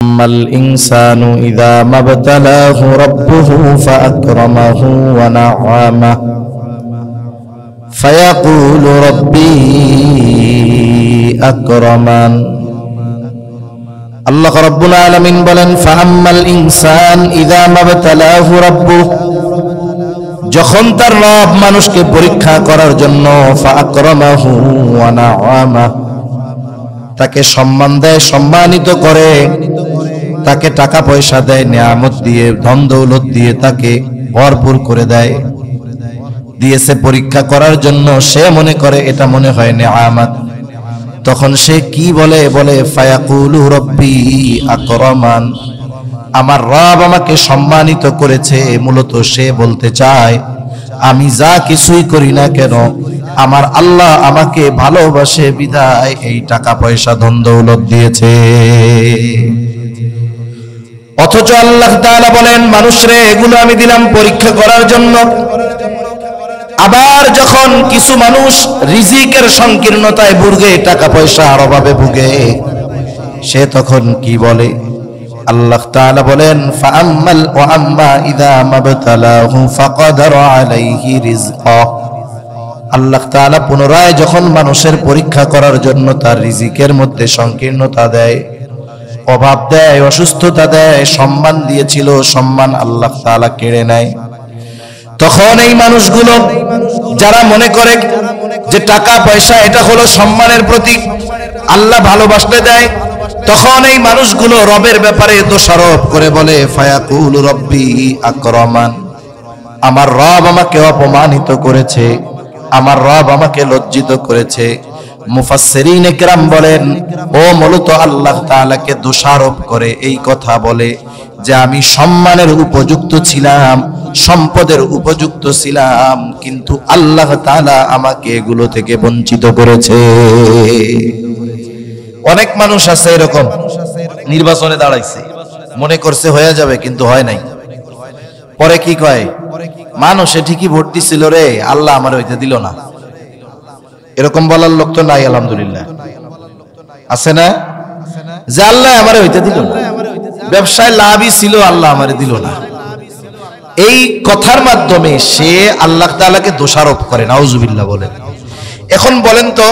أما الإنسان إذا ما ابتلاه ربه فأكرمه ونعمه فيقول ربي أكرمن আল্লাহ রাব্বুল আলামিন বলেন ফাআম্মাল ইনসান ইযা মাবতালাহু রাব্বুহু যখন তার রব মানুষকে পরীক্ষা করার জন্য ফাআকরামাহু ওয়া নাআমা তাকে সম্মান দেয় সম্মানিত করে তাকে টাকা পয়সা দেয় নিয়ামত দিয়ে ধন দৌলত দিয়ে তাকে ভরপুর করে দেয় দিয়েছে পরীক্ষা করার জন্য সে মনে করে এটা মনে হয় নিয়ামত তখন সে কি বলে ফায়াকুলু রব্বি আকরামান আমার রব আমাকে সম্মানিত করেছে মূলত সে বলতে চায় আমি যা কিছুই করি না কেন আমার আল্লাহ আমাকে ভালোবাসে বিধায় এই টাকা পয়সা ধন দৌলত দিয়েছে অথচ আল্লাহ তাআলা বলেন মানুষরে এগুলো আমি দিলাম পরীক্ষা করার জন্য আবার যখন কিছু মানুষ রিজিকের সংকীর্ণতায় ভুগে টাকা পয়সার অভাবে ভুগে সে তখন কি বলে আল্লাহ তাআলা বলেন ফাআম্মাল ওয়া আম্মা ইযা মাবতালাহু ফাকাদারা আলাইহি রিজকা আল্লাহ তাআলা পুনরায় যখন মানুষের পরীক্ষা করার জন্য তার রিজিকের মধ্যে সংকীর্ণতা দেয় অভাব দেয় অসুস্থতা দেয় সম্মান দিয়েছিল সম্মান আল্লাহ তাআলা কেড়ে নেয় তখন এই মানুষগুলো যারা মনে করে যে টাকা পয়সা এটা হলো সম্মানের প্রতীক আল্লাহ ভালোবাসতে দেয় তখন এই মানুষগুলো রবের ব্যাপারে দোষারোপ করে বলে ফায়াকুল রব্বি আকরামান আমার রব আমাকে অপমানিত করেছে আমার রব আমাকে লজ্জিত করেছে মুফাসসিরিন ইকরাম বলেন ও মূলত আল্লাহ তাআলাকে দোষারোপ করে এই কথা বলে যে আমি সম্মানের উপযুক্ত ছিলাম সম্পদের উপযুক্ত ছিলাম কিন্তু আল্লাহ তাআলা আমাকে এগুলো থেকে বঞ্চিত করেছে অনেক মানুষ আছে এরকম নির্বাচনে দাঁড়াইছে মনে করছে হয়ে যাবে কিন্তু হয় নাই পরে কি কয় মানুষে ঠিকই ভোট দিছিল রে আল্লাহ আমার হইতে দিল না এরকম বলার লোক তো নাই আলহামদুলিল্লাহ আছে না যে আল্লাহ আমার হইতে দিল না ব্যবসায় লাভই ছিল আল্লাহ আমারে দিল না এই কথার মাধ্যমে সে আল্লাহ তাআলাকে দোষারোপ করে নাউজুবিল্লাহ বলেন এখন বলেন তো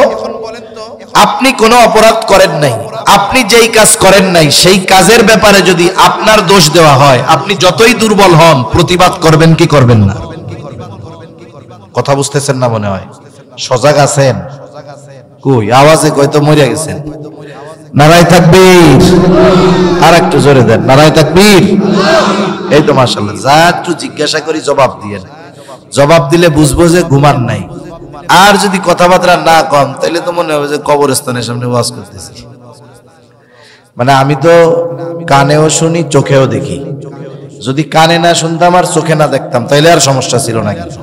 আপনি কোনো অপরাধ করেন নাই আপনি যেই কাজ করেন নাই সেই কাজের ব্যাপারে যদি আপনার দোষ দেওয়া হয় আপনি যতই দুর্বল হন প্রতিবাদ করবেন কি করবেন না কথা বুঝতেছেন না মনে হয় সজাগ আছেন কই আওয়াজে কই তো মরিয়া গেছেন নারায়ে তাকবীর আর একটু জোরে দেন নারায়ে তাকবীর এই তো মাশাআল্লাহ যা একটু জিজ্ঞাসা করি জবাব দিয়েন জবাব দিলে বুঝবো যে ঘুমান নাই আর যদি কথাবার্তা না কম তাহলে তো মনে হবে যে কবরস্থানের সামনে ওয়াজ করতেছি মানে আমি তো কানেও শুনি চোখেও দেখি যদি কানে না শুনতাম আর চোখে না দেখতাম তাহলে আর সমস্যা ছিল না কিন্তু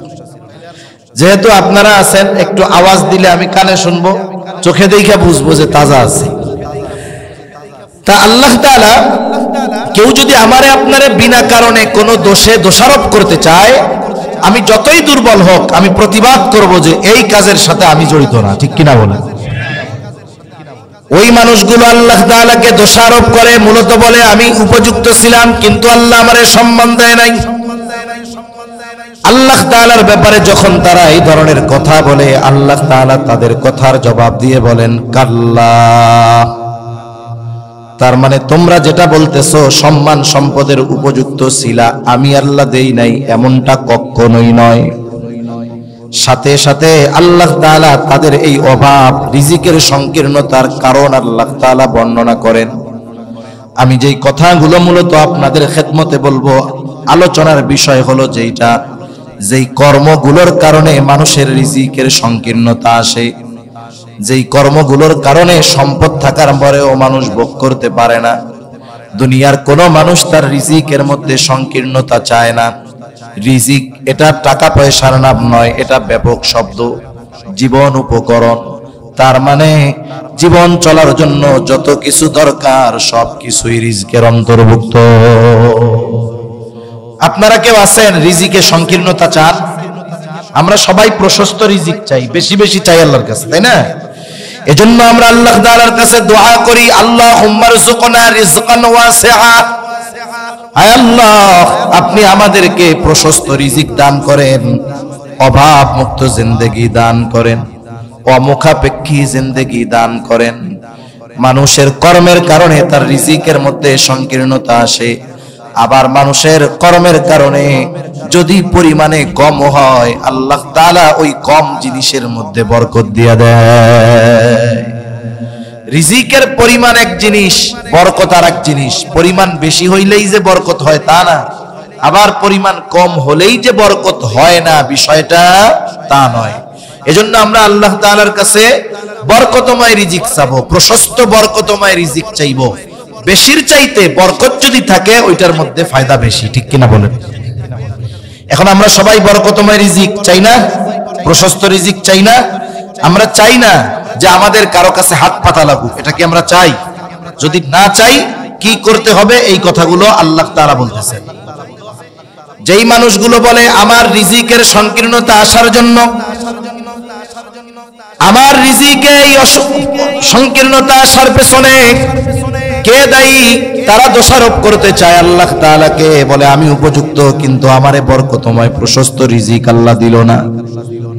যেহেতু আপনারা আছেন একটু আওয়াজ দিলে আমি কানে শুনবো চোখে দেখে বুঝবো যে তাজা আছে তা আল্লাহ তাআলা কেউ যদি আমারে আপনারে বিনা কারণে কোনো দোষে দোষারোপ করতে চায় আমি যতই দুর্বল হোক আমি প্রতিবাদ করব যে এই কাজের সাথে আমি জড়িত না ঠিক কিনা বলেন ওই মানুষগুলো আল্লাহ তাআলাকে দোষারোপ করে মূলত বলে আমি উপযুক্ত ছিলাম কিন্তু আল্লাহ আমারে সম্মান দেয় নাই আল্লাহ তাআলার ব্যাপারে যখন তারা এই ধরনের কথা বলে আল্লাহ তাআলা তাদের কথার জবাব দিয়ে বলেন কাল্লা তার মানে তোমরা যেটা বলতেছো সম্মান সম্পদের উপযুক্ত ছিলা আমি আল্লাহ দেই নাই এমনটা কখনোই নয় সাথে সাথে আল্লাহ তাআলা তাদের এই অভাব রিজিকের সংকীর্ণতার কারণ আল্লাহ তাআলা বর্ণনা করেন আমি যেই কথাগুলো মূলত আপনাদের খেদমতে বলবো আলোচনার বিষয় হলো যেই কর্মগুলোর কারণে মানুষের রিজিকের সংকীর্ণতা আসে যেই কর্মগুলোর কারণে সম্পদ থাকার পরেও মানুষ ভোগ করতে পারে না দুনিয়ার কোনো মানুষ তার রিজিকের মধ্যে সংকীর্ণতা চায় না রিজিক এটা টাকা পয়সার নাম নয় এটা ব্যাপক শব্দ জীবন উপকরণ তার মানে জীবন চলার জন্য যত কিছু দরকার সবকিছুই রিজিকের অন্তর্ভুক্ত আপনারা কেউ আছেন রিজিকে সংকীর্ণতা চান আমরা সবাই প্রশস্ত রিজিক চাই বেশি বেশি চাই আল্লাহর কাছে তাই না এজন্য আমরা আল্লাহ তাআলার কাছে দোয়া করি, আল্লাহুম্মা রযুকনা রিজকান ওয়াসিআ, আয় আল্লাহ আপনি আমাদেরকে প্রশস্ত রিজিক দান করেন, অভাব মুক্ত জিন্দেগি দান করেন, অমুখাপেক্ষী জিন্দেগি দান করেন। মানুষের কর্মের কারণে তার রিজিকের মধ্যে সংকীর্ণতা আসে, আবার মানুষের কর্মের কারণে যদি পরিমাণে কম হয় আল্লাহ তাআলা ওই কম জিনিসের মধ্যে বরকত দিয়ে দেয়। রিজিকের পরিমাণ এক জিনিস, বরকত আর এক জিনিস। পরিমাণ বেশি হইলেই যে বরকত হয় তা না, আবার পরিমাণ কম হলেই যে বরকত হয় না, বিষয়টা তা নয়। এজন্য আমরা আল্লাহ তাআলার কাছে বরকতময় রিজিক চাবো, প্রশস্ত বরকতময় রিজিক চাইবো। বেশির চাইতে বরকত যদি থাকে ওইটার মধ্যে ফায়দা বেশি, ঠিক কিনা বলেন? এখন আমরা সবাই বরকতময় রিজিক চাই না, প্রশস্ত রিজিক চাই না? আমরা চাই না যে আমাদের কারো কাছে হাত পাতা লাগুক, এটা কি আমরা চাই? যদি না চাই কি করতে হবে এই কথাগুলো আল্লাহ তাআলা বলতেছেন। যেই মানুষগুলো বলে আমার রিজিকের সংকীর্ণতা আসার জন্য, আমার রিজিকে এই সংকীর্ণতা আসার পেছনে কে দায়ী, তারা দোষারোপ করতে চায় আল্লাহ তাআলাকে, বলে আমি উপযুক্ত, কিন্তু আমারে বরকতময় প্রশস্ত রিজিক আল্লাহ দিল না।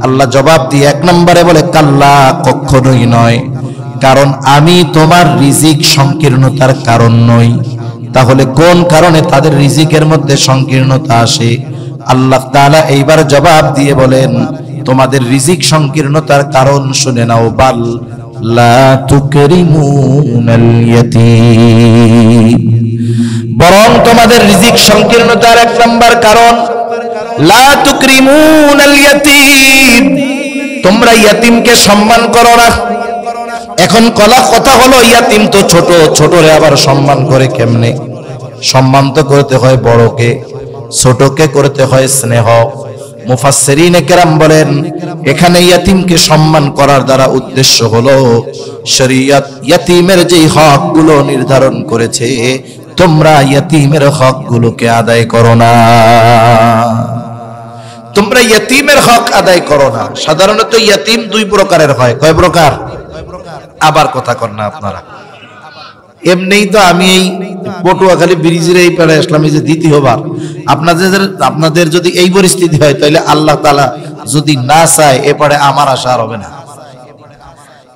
আল্লাহ জবাব দিয়ে এক নম্বরে বলে কাল্লা, কখনোই নয়, কারণ আমি তোমার রিজিক সংকীর্ণতার কারণ নই। তাহলে কোন কারণে তাদের রিজিকের মধ্যে সংকীর্ণতা আসে? আল্লাহ তাআলা এইবার জবাব দিয়ে বলেন তোমাদের রিজিক সংকীর্ণতার কারণ শুনে নাও, বাল লা তুকরিমুনাল ইয়াতীম, বরং তোমাদের রিজিক সংকীর্ণতার এক নাম্বার কারণ লা তুকরিমুনাল ইয়াতীম, তোমরা ইয়াতিমকে সম্মান করো না। এখন কথা হলো ইয়াতিম তো ছোট, ছোটরে আবার সম্মান করে কেমনে? সম্মান তো করতে হয় বড়কে, ছোটকে করতে হয় স্নেহ। মুফাসসিরিনে কেরাম বলেন এখানে ইয়াতিমকে সম্মান করার দ্বারা উদ্দেশ্য হলো শরীয়ত ইয়াতিমের যেই হকগুলো নির্ধারণ করেছে তোমরা ইয়াতিমের হকগুলোকে আদায় করো না, তোমরা ইয়াতিমের হক আদায় করো না। সাধারণত ইয়াতিম দুই প্রকারের হয়, কয় প্রকার? আবার কথা কর না আপনারা। এমনিই তো আমি এই পটুয়াখালী ব্রিজের এই পাড়ে আসলাম এই যে দ্বিতীয়বার। আপনাদের যদি এই পরিস্থিতি হয় তাহলে আল্লাহ তাআলা যদি না চায় এ পাড়ে আমার আশা আর হবে না।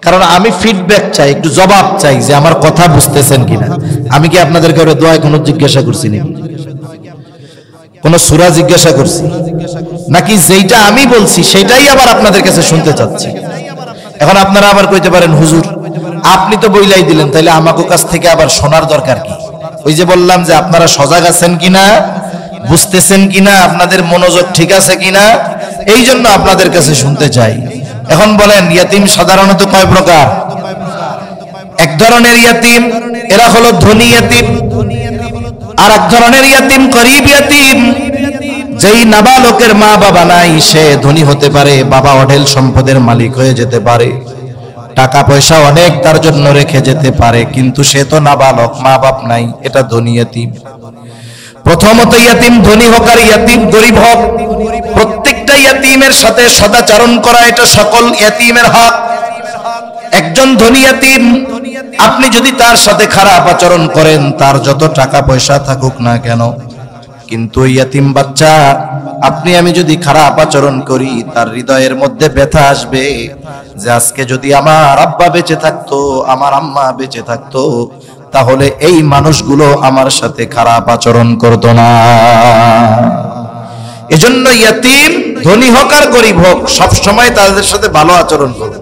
কারণ আমি ফিডব্যাক চাই, একটু জবাব চাই যে আমার কথা বুঝতেছেন কিনা। আমি কি আপনাদেরকে দোয়া কোনো জিজ্ঞাসা করছি নাকি? কোন সূরা জিজ্ঞাসা করছি নাকি? যেটা আমি বলছি সেটাই আবার আপনাদের কাছে শুনতে চাচ্ছি। এখন আপনারা আবার কইতে পারেন হুজুর আপনি তো বইলাই দিলেন, তাইলে আমাকে কাছ থেকে আবার শোনার দরকার কি? ওই যে বললাম যে আপনারা সজাগ আছেন কিনা, বুঝতেছেন কিনা, আপনাদের মনোযোগ ঠিক আছে কিনা, এই জন্য আপনাদের কাছে শুনতে চাই। এখন বলেন ইয়াতিম সাধারণত কয় প্রকার? এক ধরনের ইয়াতিম এরা হলো ধনী ইয়াতিম, আর এক ধরনের ইয়াতিম গরীব ইয়াতিম। যেই নাবালকের মা বাবা নাই সে ধনী হতে পারে, বাবা অঢেল সম্পদের মালিক হয়ে যেতে পারে, টাকা পয়সা অনেক তার জন্য রেখে যেতে পারে, কিন্তু সে তো নাবালক, মা বাপ নাই, এটা ধনী ইয়াতিম। প্রথমত ইয়াতিম ধনী হোক আর ইয়াতিম গরীব হোক, প্রত্যেকটা ইয়াতিমের সাথে সদাচরণ করা এটা সকল ইয়াতিমের হক। একজন ধনী ইয়াতিম আপনি যদি তার সাথে খারাপ আচরণ করেন, তার যত টাকা পয়সা থাকুক না কেন, কিন্তু ইয়াতিম বাচ্চা আপনি আমি যদি খারাপ আচরণ করি তার হৃদয়ের মধ্যে ব্যথা আসবে যে আজকে যদি আমার আব্বা বেঁচে থাকতো, আমার আম্মা বেঁচে থাকতো, তাহলে এই মানুষগুলো আমার সাথে খারাপ আচরণ করতো না। এজন্য ইয়াতিম ধনী হোক আর গরীব হোক সব সময় তাদের সাথে ভালো আচরণ করব।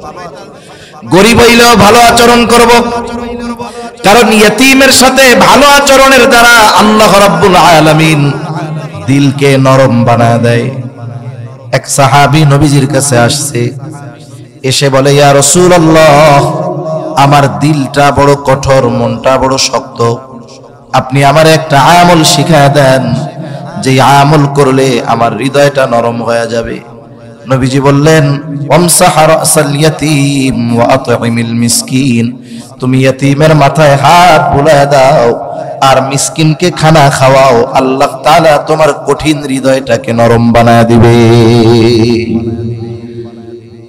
গরীব হইলেও ভালো আচরণ করব, কারণ ইয়াতিমের সাথে ভালো আচরণের দ্বারা আল্লাহ রাব্বুল আলামিন দিলকে নরম বানায় দেয়। এক সাহাবী নবীজির কাছে আসছে, এসে বলে ইয়া রাসূলুল্লাহ আমার দিলটা বড় কঠোর, মনটা বড় শক্ত, আপনি আমার একটা আমল শিখায় দেন যে আমল করলে আমার হৃদয়টা নরম হয়ে যাবে। নবীজি বললেন ওয়ামসাহ রাসাল ইয়াতীম ওয়া আত'ইমিল মিসকিন, তুমি ইয়াতীমের মাথায় হাত বুলায় দাও আর মিসকিনকে খানা খাওয়াও, আল্লাহ তাআলা তোমার কঠিন হৃদয়টাকে নরম বানায় দিবে।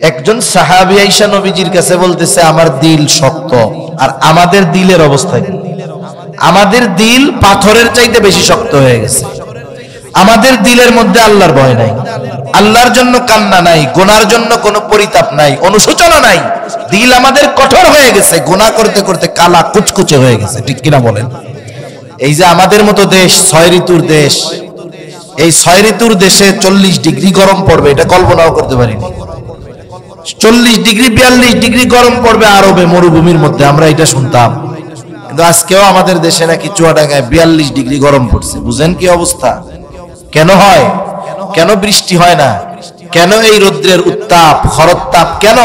একজন সাহাবী আয়েশা নবীজির কাছে বলতেছে আমার দিল শক্ত। আর আমাদের দিলের অবস্থা কি? আমাদের দিল পাথরের চাইতে বেশি শক্ত হয়ে গেছে। আমাদের দিলের মধ্যে আল্লাহর ভয় নাই, আল্লাহর জন্য কান্না নাই, গুনার জন্য কোনো পরিতাপ নাই, অনুশোচনা নাই। দিল আমাদের কঠোর হয়ে গেছে, গুনাহ করতে করতে কালা কুচকুচে হয়ে গেছে। ঠিক কিনা বলেন? এই যে আমাদের মতো দেশ, 6 ঋতুর দেশ, এই 6 ঋতুর দেশে 40 ডিগ্রি গরম পড়বে, এটা কল্পনাও করতে পারিনি। 40 ডিগ্রি 42 ডিগ্রি গরম পড়বে আরবে মরুভূমির মধ্যে, আমরা এটা শুনতাম। কিন্তু আজকেও আমাদের দেশে নাকি চুয়াডাঙ্গায় 42 ডিগ্রি গরম পড়ছে। বুঝেন কি অবস্থা? কেন হয়? কেন বৃষ্টি হয় না? কেন এই রৌদ্রের উত্তাপ, খরতাপ কেন?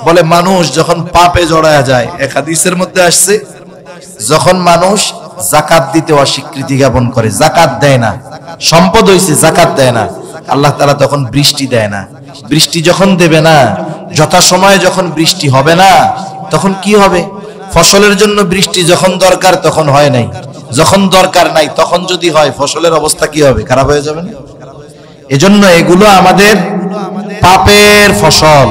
বলে মানুষ যখন পাপে জড়ায় যায়। এক হাদিসের মধ্যে আসছে, যখন মানুষ যাকাত দিতে অস্বীকৃতি জ্ঞাপন করে, যাকাত দেয় না, সম্পদ হইছে যাকাত দেয় না, আল্লাহ তাআলা তখন বৃষ্টি দেয় না। বৃষ্টি যখন দেবে না, যথাসময়ে যখন বৃষ্টি হবে না, তখন কি হবে? ফসলের জন্য বৃষ্টি যখন দরকার তখন হয় নাই, যখন দরকার নাই তখন যদি হয়, ফসলের অবস্থা কি হবে? খারাপ হয়ে যাবে না? এজন্য এগুলো আমাদের পাপের ফসল।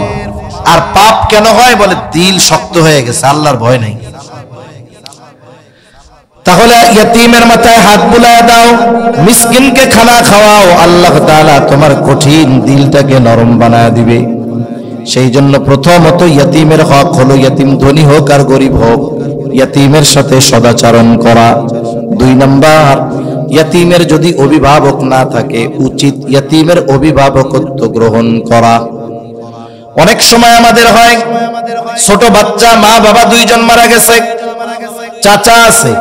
আর পাপ কেন হয়? বলে দিল শক্ত হয়ে গেছে, আল্লাহর ভয় নাই। তাহলে ইয়তীমের মাথায় হাত বুলায় দাও, মিসকিনকে খানা খাওয়াও, আল্লাহ তাআলা তোমার কঠিন দিলটাকে নরম বানায় দিবে। সেই জন্য প্রথমত ইয়তীমের হক হলো, ইয়তীম ধনী হোক আর গরিব হোক, ইয়তীমের সাথে সদাচরণ করা। 2 নাম্বার, ইয়তীমের যদি অভিভাবক না থাকে, উচিত ইয়তীমের অভিভাবকত্ব গ্রহণ করা। অনেক সময় আমাদের হয়, ছোট বাচ্চা, মা বাবা 2 জন মারা গেছে, চাচা আছে,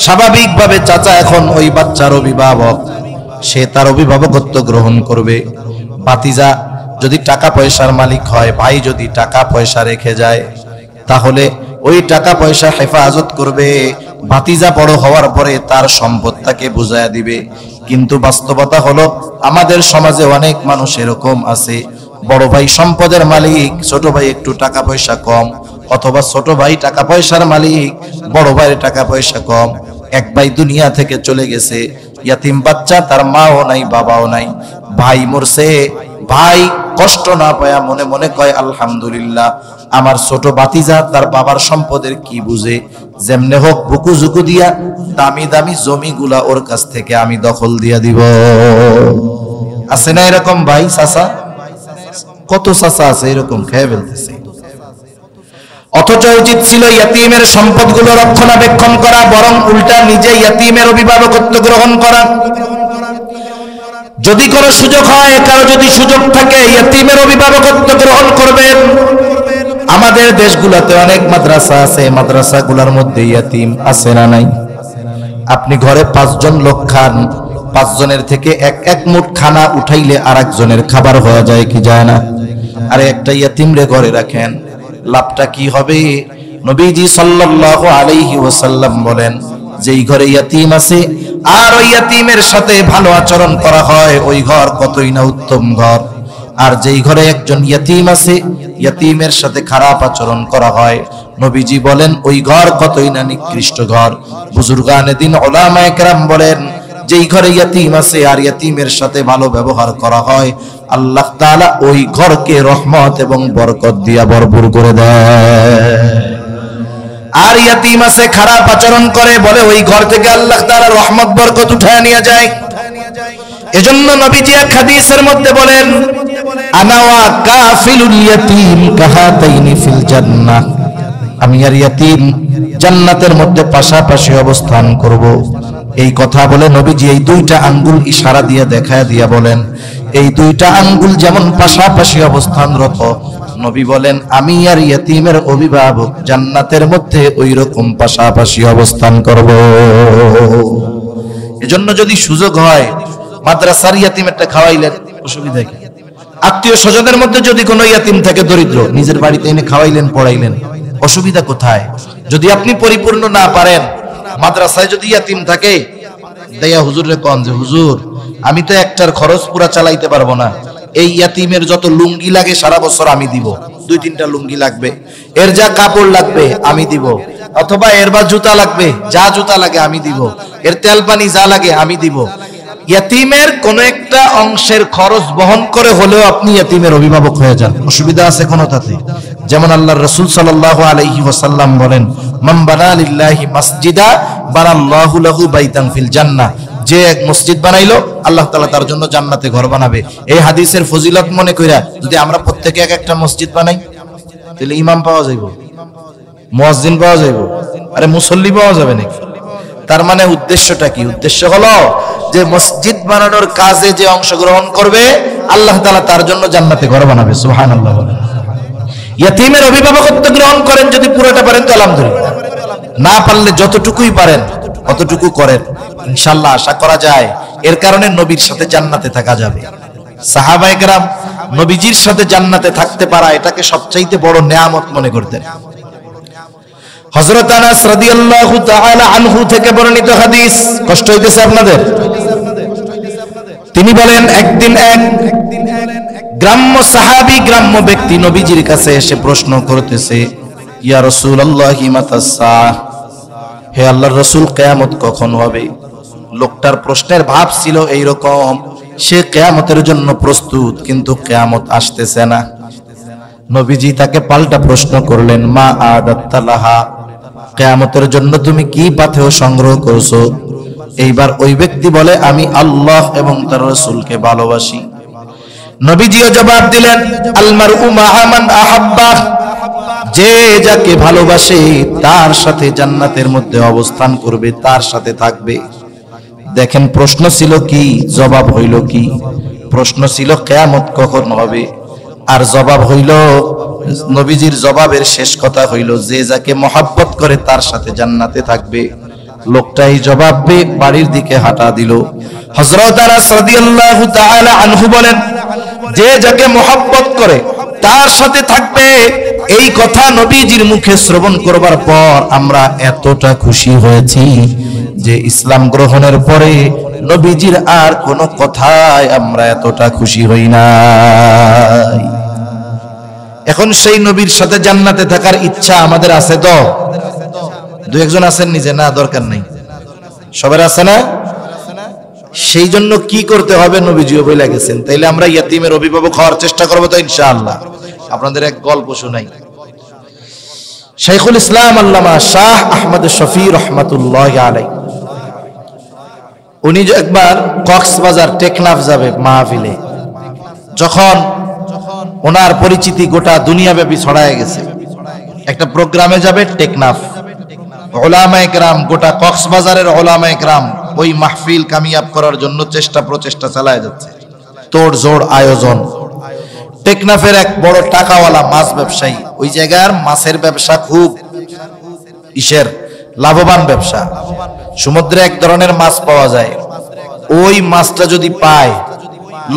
স্বাভাবিকভাবে চাচা এখন ওই বাচ্চার অভিভাবক, সে তার অভিভাবকত্ব গ্রহণ করবে। ভাতিজা যদি টাকা পয়সার মালিক হয়, ভাই যদি টাকা পয়সা রেখে যায়, তাহলে ওই টাকা পয়সা হেফাজত করবে। ভাতিজা বড় হওয়ার পরে তার সম্পদ তাকে বুঝায়া দিবে। কিন্তু বাস্তবতা হলো, আমাদের সমাজে অনেক মানুষ এরকম আছে, বড় ভাই সম্পদের মালিক, ছোট ভাই একটু টাকা পয়সা কম, অথবা ছোট ভাই টাকা পয়সার মালিক, বড় ভাইয়ের টাকা পয়সা কম। এক ভাই দুনিয়া থেকে চলে গেছে, ইয়াতিম বাচ্চা, তার মাও নাই বাবাও নাই, ভাই মরছে। ভাই কষ্ট না পায়া মনে মনে কয় আলহামদুলিল্লাহ, আমার ছোট ভাতিজা তার বাবার সম্পদের কি বুঝে, যেমনে হোক বুকু জুকু দিয়া দামি দামি জমিগুলা ওর কাছ থেকে আমি দখল দিয়া দিব। আছে না এরকম ভাই? চাচা, কত চাচা আছে এরকম, খেয়ে ফেলতেছে। অথচ উচিত ছিল ইয়তীমের সম্পদগুলো রক্ষণাবেক্ষণ করা, বরং উল্টা নিজে ইয়তীমের অভিভাবকত্ব গ্রহণ করা। যদি কোনো সুযোগ হয়, কারো যদি সুযোগ থাকে, ইয়তীমের অভিভাবকত্ব গ্রহণ করবেন। আমাদের দেশগুলোতে অনেক মাদ্রাসা আছে, মাদ্রাসাগুলোর মধ্যে ইয়তীম আছে না নাই? আপনি ঘরে 5 জন লোক খান, 5 জনের থেকে এক মুঠ খানা উঠাইলে আরেকজনের খাবার হয়ে যায় কি যায় না? আরে একটা ইয়তীম রে ঘরে রাখেন, লাভটা কি হবে? নবীজি সাল্লাল্লাহু আলাইহি ওয়াসাল্লাম বলেন, যেই ঘরে ইয়তীম আছে আর ওই ইয়তীমের সাথে ভালো আচরণ করা হয়, ওই ঘর কতই না উত্তম ঘর। আর যেই ঘরে একজন ইয়তীম আছে, ইয়তীমের সাথে খারাপ আচরণ করা হয়, নবীজি বলেন ওই ঘর কতই না নিকৃষ্ট ঘর। বুজুর্গানে দিন উলামায়ে কেরাম বলেন, যেই ঘরে ইয়তীম আছে আর ইয়তীমের সাথে ভালো ব্যবহার করা হয়, আল্লাহ তাআলা ওই ঘরকে রহমত এবং বরকত দিয়া ভরপুর করে দেয়। আর ইয়তীম আছে খারাপ আচরণ করে, বলে ওই ঘর থেকে আল্লাহ তাআলা রহমত বরকত উঠায় নিয়ে যায়। এজন্য নবীজি এক হাদিসের মধ্যে বলেন, আনা ওয়া কাফিলুল ইয়তীম কাহাতাইনি ফিল জান্নাহ, আমি আর ইয়তীম জান্নাতের মধ্যে পাশাপাশি অবস্থান করব। এই কথা বলে নবীজি এই 2টা আঙ্গুল ইশারা দিয়ে দেখায় দিয়া বলেন, এই 2টা আঙ্গুল যেমন পাশাপাশি অবস্থানরত, নবী বলেন আমি আর ইয়তীমের অভিভাবক জান্নাতের মধ্যে ওই রকম পাশাপাশি অবস্থান করব। এজন্য যদি সুযোগ হয়, মাদ্রাসার ইয়তীমেরটা খাওয়াইলেন, অসুবিধা কি? আত্মীয় স্বজনের মধ্যে যদি কোনো ইয়তীম থাকে দরিদ্র, নিজের বাড়িতে এনে খাওয়াইলেন, পড়াইলেন, অসুবিধা কোথায়? যদি আপনি পরিপূর্ণ না পারেন, মাদ্রাসায় যদি ইয়তীম থাকে, দেয়া হুজুরে কোন যে হুজুর আমি তো একটার খরচ পুরা চালাইতে পারবো না, এই ইয়তীমের যত লুঙ্গি লাগে সারা বছর আমি দিব, 2-3টা লুঙ্গি লাগবে, এর যা কাপড় লাগবে আমি দিব, অথবা এর বা জুতা লাগবে, যা জুতা লাগে আমি দিব, এর তেল পানি যা লাগে আমি দিব। ইয়াতিমের কোন একটা অংশের খরচ বহন করে হলেও আপনি ইয়াতিমের অভিভাবক হয়ে যান, অসুবিধা আছে কোনো তাতে? যেমন আল্লাহর রাসূল সাল্লাল্লাহু আলাইহি ওয়াসাল্লাম বলেন, মান বানা লিল্লাহি মাসজিদা বানাল্লাহু লাহু বাইতান ফিল জান্নাহ, যে এক মসজিদ বানাইলো আল্লাহ তাআলা তার জন্য জান্নাতে ঘর বানাবে। এই হাদিসের ফজিলত মনে কইরা যদি আমরা প্রত্যেকে এক একটা মসজিদ বানাই, তাহলে ইমাম পাওয়া যাইব, মুয়াজ্জিন পাওয়া যাইব, আরে মুসল্লি পাওয়া যাবে নাকি? তার মানে উদ্দেশ্যটা কি? উদ্দেশ্য হলো যে মসজিদ বানানোর কাজে যে অংশগ্রহণ করবে আল্লাহ তাআলা তার জন্য জান্নাতে ঘর বানাবে। সুবহানাল্লাহ। ইয়াতীমের অভিভাবকত্ব গ্রহণ করেন, যদি পুরোটা পারেন তো আলহামদুলিল্লাহ, না পারলে যতটুকুই পারেন অতটুকু করেন, ইনশাআল্লাহ আশা করা যায় এর কারণে নবীর সাথে জান্নাতে থাকা যাবে। সাহাবায়ে কেরাম নবীজির সাথে জান্নাতে থাকতে পারা এটাকে সবচাইতে বড় নেয়ামত মনে করতেন। হযরত আনাস রাদিয়াল্লাহু তাআলা আনহু থেকে বর্ণিত হাদিস, কষ্ট হইতেছে আপনাদের? তিনি বলেন, একদিন এক গ্রাম্য সাহাবী, গ্রাম্য ব্যক্তি নবীজির কাছে এসে প্রশ্ন করতেছে, ইয়া রাসূলুল্লাহি মাতাস-সাআহ, হে আল্লাহর রাসূল কিয়ামত কখন হবে? লোকটার প্রশ্নের ভাব ছিল এইরকম, সে কিয়ামতের জন্য প্রস্তুত কিন্তু কিয়ামত আসতেছে না। নবীজি তাকে পাল্টা প্রশ্ন করলেন, মা আদাত্তা লাহা, কিয়ামতের জন্য তুমি কি পাথেয় সংগ্রহ করছো? এইবার ওই ব্যক্তি বলে, আমি আল্লাহ এবং তার রাসূলকে ভালোবাসি। নবীজিও জবাব দিলেন, আল মারউ মা'a মান আহাব্বা, যে যাকে ভালোবাসে তার সাথে জান্নাতের মধ্যে অবস্থান করবে, তার সাথে থাকবে। দেখেন প্রশ্ন ছিল কি, জবাব হইল কি? প্রশ্ন ছিল কিয়ামত কখন হবে, আর জবাব হইল, নবীজির জবাবের শেষ কথা হইল, যে যাকে মহব্বত করে তার সাথে জান্নাতে থাকবে। লোকটাই জবাব পেয়ে বাড়ির দিকে হাঁটা দিল। হযরত আনাস রাদিয়াল্লাহু তাআলা আনহু বলেন, যে যাকে মহব্বত করে তার সাথে থাকবে, এই কথা নবীজির মুখে শ্রবণ করবার পর আমরা এতটা খুশি হয়েছি যে ইসলাম গ্রহণের পরে নবীজির আর কোনো কথায় আমরা এতটা খুশি হই নাই। এখন সেই নবীর সাথে জান্নাতে থাকার ইচ্ছা আমাদের আছে তো? দুই একজন আছেন নিজে, না দরকার নেই, সবার আছে না? সেই জন্য কি করতে হবে নবীজিও বলে গেছেন। তাইলে আমরা ইয়াতীমের অভিভাবক হওয়ার চেষ্টা করবো তো ইনশাআল্লাহ। আপনাদের এক গল্প শুনাই। শাইখুল ইসলাম আল্লামা শাহ আহমদ শফি রহমাতুল্লাহি আলাইহি, উনি একবার কক্সবাজার টেকনাফ যাবে মাহফিলে, যখন ওনার পরিচিতি গোটা দুনিয়াব্যাপী ছড়ায় গেছে, একটা প্রোগ্রামে যাবে টেকনাফ, উলামায়ে কেরাম, গোটা কক্সবাজারের উলামায়ে কেরাম ওই মাহফিল কামিয়াব করার জন্য প্রচেষ্টা চালায় যাচ্ছে, তোড় জোড় আয়োজন। টেকনাফের এক বড় টাকাওয়ালা মাছ ব্যবসায়ী, ওই জায়গার মাছের ব্যবসা খুব লাভবান ব্যবসা। সমুদ্রে এক ধরনের মাছ পাওয়া যায়, ওই মাছটা যদি পায়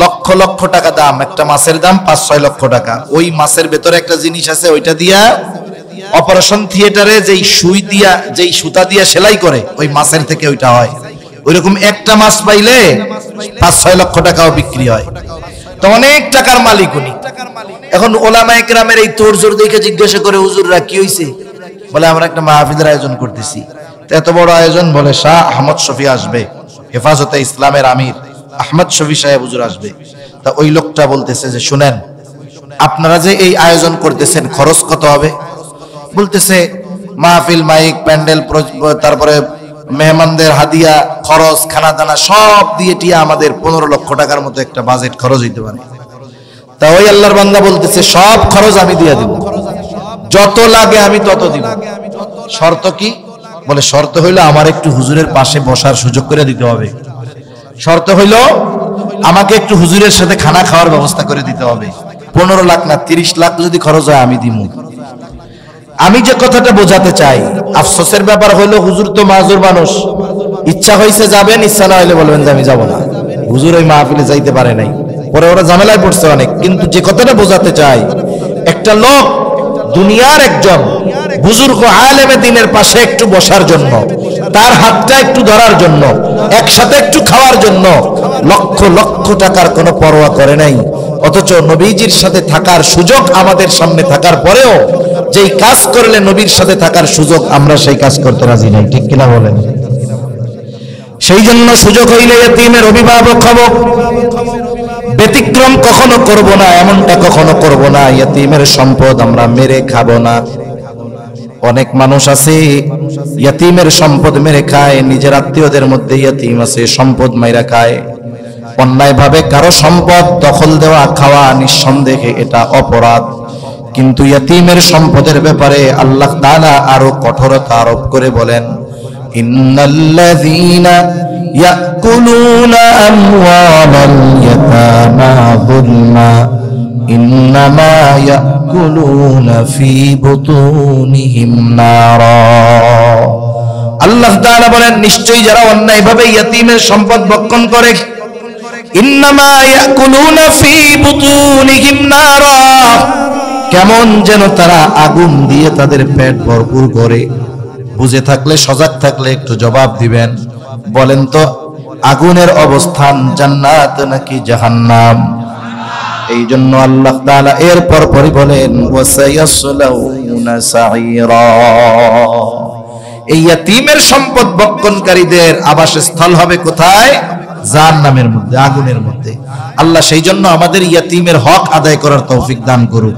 লক্ষ লক্ষ টাকা দাম, একটা মাছের দাম 5-6 লক্ষ টাকা। ওই মাছের ভেতরে একটা জিনিস আছে, ওইটা দিয়া অপারেশন থিয়েটারে যেই সুতা দিয়া সেলাই করে, ওই মাছের থেকে ওইটা হয়। ওইরকম একটা মাছ পাইলে 5-6 লক্ষ টাকাও বিক্রি হয়, তো অনেক টাকার মালিক উনি। এখন উলামায়ে কেরামের এই তোড়জোড় দেখে জিজ্ঞাসা করে, হুজুররা কি হইছে? বলে, আমরা একটা মাহফিলের আয়োজন করতেছি। এত বড় আয়োজন, বলে শাহ আহমদ শফি আসবে, হেফাজতে ইসলামের আমির আহমদ শফি সাহেব হুজুর আসবে। তা ওই লোকটা বলতেছে যে, শুনেন, আপনারা যে এই আয়োজন করতেছেন খরচ কত হবে? বলতেছে, মাহফিল, মাইক, প্যান্ডেল, তারপরে মেহমানদের হাদিয়া, খরচ, খানা দানা সব দিয়ে টিয়া আমাদের 15 লক্ষ টাকার মতো একটা বাজেট খরচ হইতে পারে। তা ওই আল্লাহর বান্দা বলতেছে, সব খরচ আমি দিয়ে দিব, যত লাগে আমি তত দিব। শর্ত কি? বলে, শর্ত হইলো আমার একটু হুজুরের পাশে বসার সুযোগ করে দিতে হবে। শর্ত হইলো আমাকে একটু হুজুরের সাথে খানা খাওয়ার ব্যবস্থা করে দিতে হবে। 15 লাখ না 30 লাখ যদি খরচ হয় আমি দিব। আমি যে কথাটা বোঝাতে চাই, আফসোসের ব্যাপার হইলো হুজুর তো মাজুর মানুষ, ইচ্ছা হইছে যাবেন, ইচ্ছা না হইলে বলবেন যে আমি যাব না। হুজুর ওই মাহফিলে যাইতে পারে নাই, পরে ওরা ঝামেলায় পড়ছে অনেক। কিন্তু যে কথাটা বোঝাতে চাই, একটা লোক দুনিয়ার একজন বুজুর্গ আলেমে দ্বীনের পাশে একটু বসার জন্য, তার হাতটা একটু ধরার জন্য, একসাথে একটু খাওয়ার জন্য লক্ষ লক্ষ টাকার কোনো পরোয়া করে নাই। অথচ নবীজির সাথে থাকার সুযোগ আমাদের সামনে থাকার পরেও যেই কাজ করলে নবীর সাথে থাকার সুযোগ, আমরা সেই কাজ করতে রাজি নাই। ঠিক কিনা বলেন? সেই জন্য সুযোগ হইলে ইতিমের অভিভাবক হব, ব্যতিক্রম কখনো করব না, এমনটা কখনো করব না। ইতিমের সম্পদ আমরা মেরে খাবো না। অনেক মানুষ আছে ইতিমের সম্পদ মেরে খায়, নিজের আত্মীয়দের মধ্যে ইতিম আছে, সম্পদ মাইরা খায়। অন্যায়ভাবে কারো সম্পদ দখল দেওয়া, খাওয়া নিঃসন্দেহে এটা অপরাধ, কিন্তু ইতিমের সম্পদের ব্যাপারে আল্লাহ তাআলা আরো কঠোরতা আরোপ করে বলেন, ইন্নাল্লাযীনা ইয়াকুলুনা আমওয়ালাল ইয়াতামা যুলমা ইন্নামা ইয়াকুলুনা ফি বুতুনিহিম নারা। আল্লাহ তাআলা বলেন, নিশ্চয়ই যারা অন্যায়ভাবে ইতিমের সম্পদ ভক্ষণ করে, ইন্নামা ইয়াকুলুনা ফি বুতুনিহিম নারা, কেমন যেন তারা আগুন দিয়ে তাদের পেট ভরপুর করে। বুঝে থাকলে, সজাগ থাকলে একটু জবাব দিবেন, বলেন তো আগুনের অবস্থান জান্নাত নাকি জাহান্নাম? এই জন্য আল্লাহ তাআলা এর পরপরই বলেন, ওয়াসায়াসলাউনা সাঈরা। এই ইতিমের সম্পদ ভক্ষণকারীদের আবাসস্থল হবে কোথায়? জাহান্নামের মধ্যে, আগুনের মধ্যে। আল্লাহ সেই জন্য আমাদের ইতিমের হক আদায় করার তৌফিক দান করুন।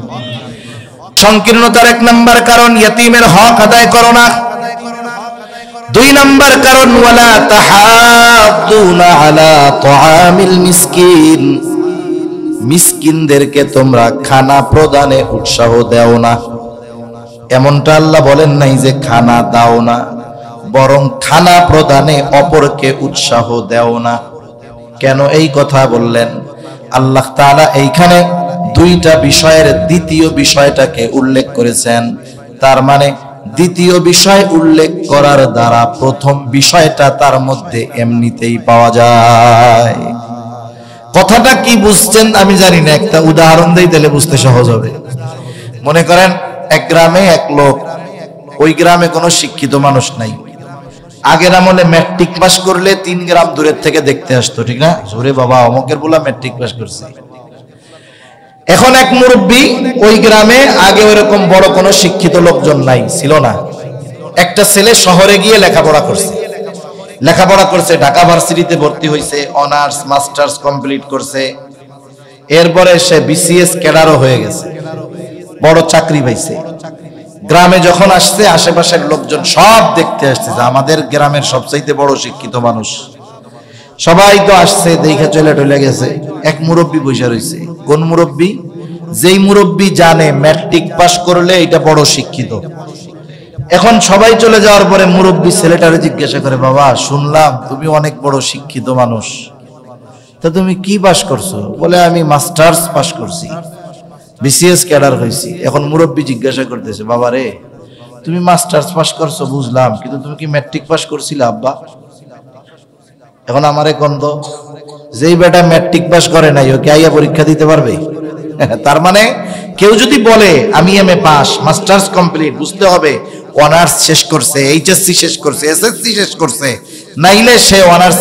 সংকীর্ণতার এক নাম্বার কারণ, ইতিমের হক আদায় করো না। দুই নাম্বার কারণ, ওয়ালা তাহাদ্দুনা আলা তুআমিল মিসকিন, মিসকিনদেরকে তোমরা খানা প্রদানে উৎসাহ দাও না। এমনটা আল্লাহ বলেন নাই যে খানা দাও না, বরং খানা প্রদানে অপরকে উৎসাহ দাও না। কেন এই কথা বললেন? আল্লাহ তাআলা এইখানে দুইটা বিষয়ের দ্বিতীয় বিষয়টাকে উল্লেখ করেছেন। তার মানে দ্বিতীয় বিষয় উল্লেখ করার দ্বারা প্রথম বিষয়টা তার মধ্যে এমনিতেই পাওয়া যায়। কথাটা কি বুঝছেন আমি জানি না, একটা উদাহরণ দেই তাহলে বুঝতে সহজ হবে। মনে করেন এক গ্রামে এক লোক, ওই গ্রামে কোনো শিক্ষিত মানুষ নাই। আগের আমলে ম্যাট্রিক পাস করলে 3 গ্রাম দূরের থেকে দেখতে আসতো, ঠিক না? জোরে বাবা অমকের বলা ম্যাট্রিক পাস করছে। এখন এক মুরব্বী ওই গ্রামে, আগে ওইরকম বড় কোনো শিক্ষিত লোকজন নাই, ছিল না। একটা ছেলে শহরে গিয়ে লেখাপড়া করছে, ঢাকা ভার্সিটিতে ভর্তি হয়েছে, অনার্স মাস্টার্স কমপ্লিট করছে। এরপরে সে বিসিএস ক্যাডারও হয়ে গেছে, বড় চাকরি পাইছে। গ্রামে যখন আসছে, আশেপাশের লোকজন সব দেখতে আসছে যে আমাদের গ্রামের সবচাইতে বড় শিক্ষিত মানুষ। সবাই তো আসছে, দেখে চলে গেছে। এক মুরব্বী বসে রয়েছে। কোন মুরব্বী? যেই মুরব্বী জানে ম্যাট্রিক পাস করলে এটা বড় শিক্ষিত। এখন সবাই চলে যাওয়ার পরে মুরব্বী ছেলেটারে জিজ্ঞাসা করে, বাবা শুনলাম তুমি অনেক বড় শিক্ষিত মানুষ, তা তুমি কি পাস করছো? বলে আমি মাস্টার্স পাস করছি, বিসিএস ক্যাডার হয়েছি। এখন মুরব্বী জিজ্ঞাসা করতেছে, বাবা রে তুমি মাস্টার্স পাস করছো বুঝলাম, কিন্তু তুমি কি ম্যাট্রিক পাস করছিলে আব্বা? এখন আমারে কন্দ, যেই বেটা ম্যাট্রিক পাস করে নাই ও কি আইয়া পরীক্ষা দিতে পারবে? তার মানে কেউ যদি বলে আমি এমএ পাস, মাস্টার্স কমপ্লিট, বুঝতে হবে অনার্স শেষ করছে, এইচএসসি শেষ করছে, এসএসসি শেষ করছে, নাইলে সে অনার্স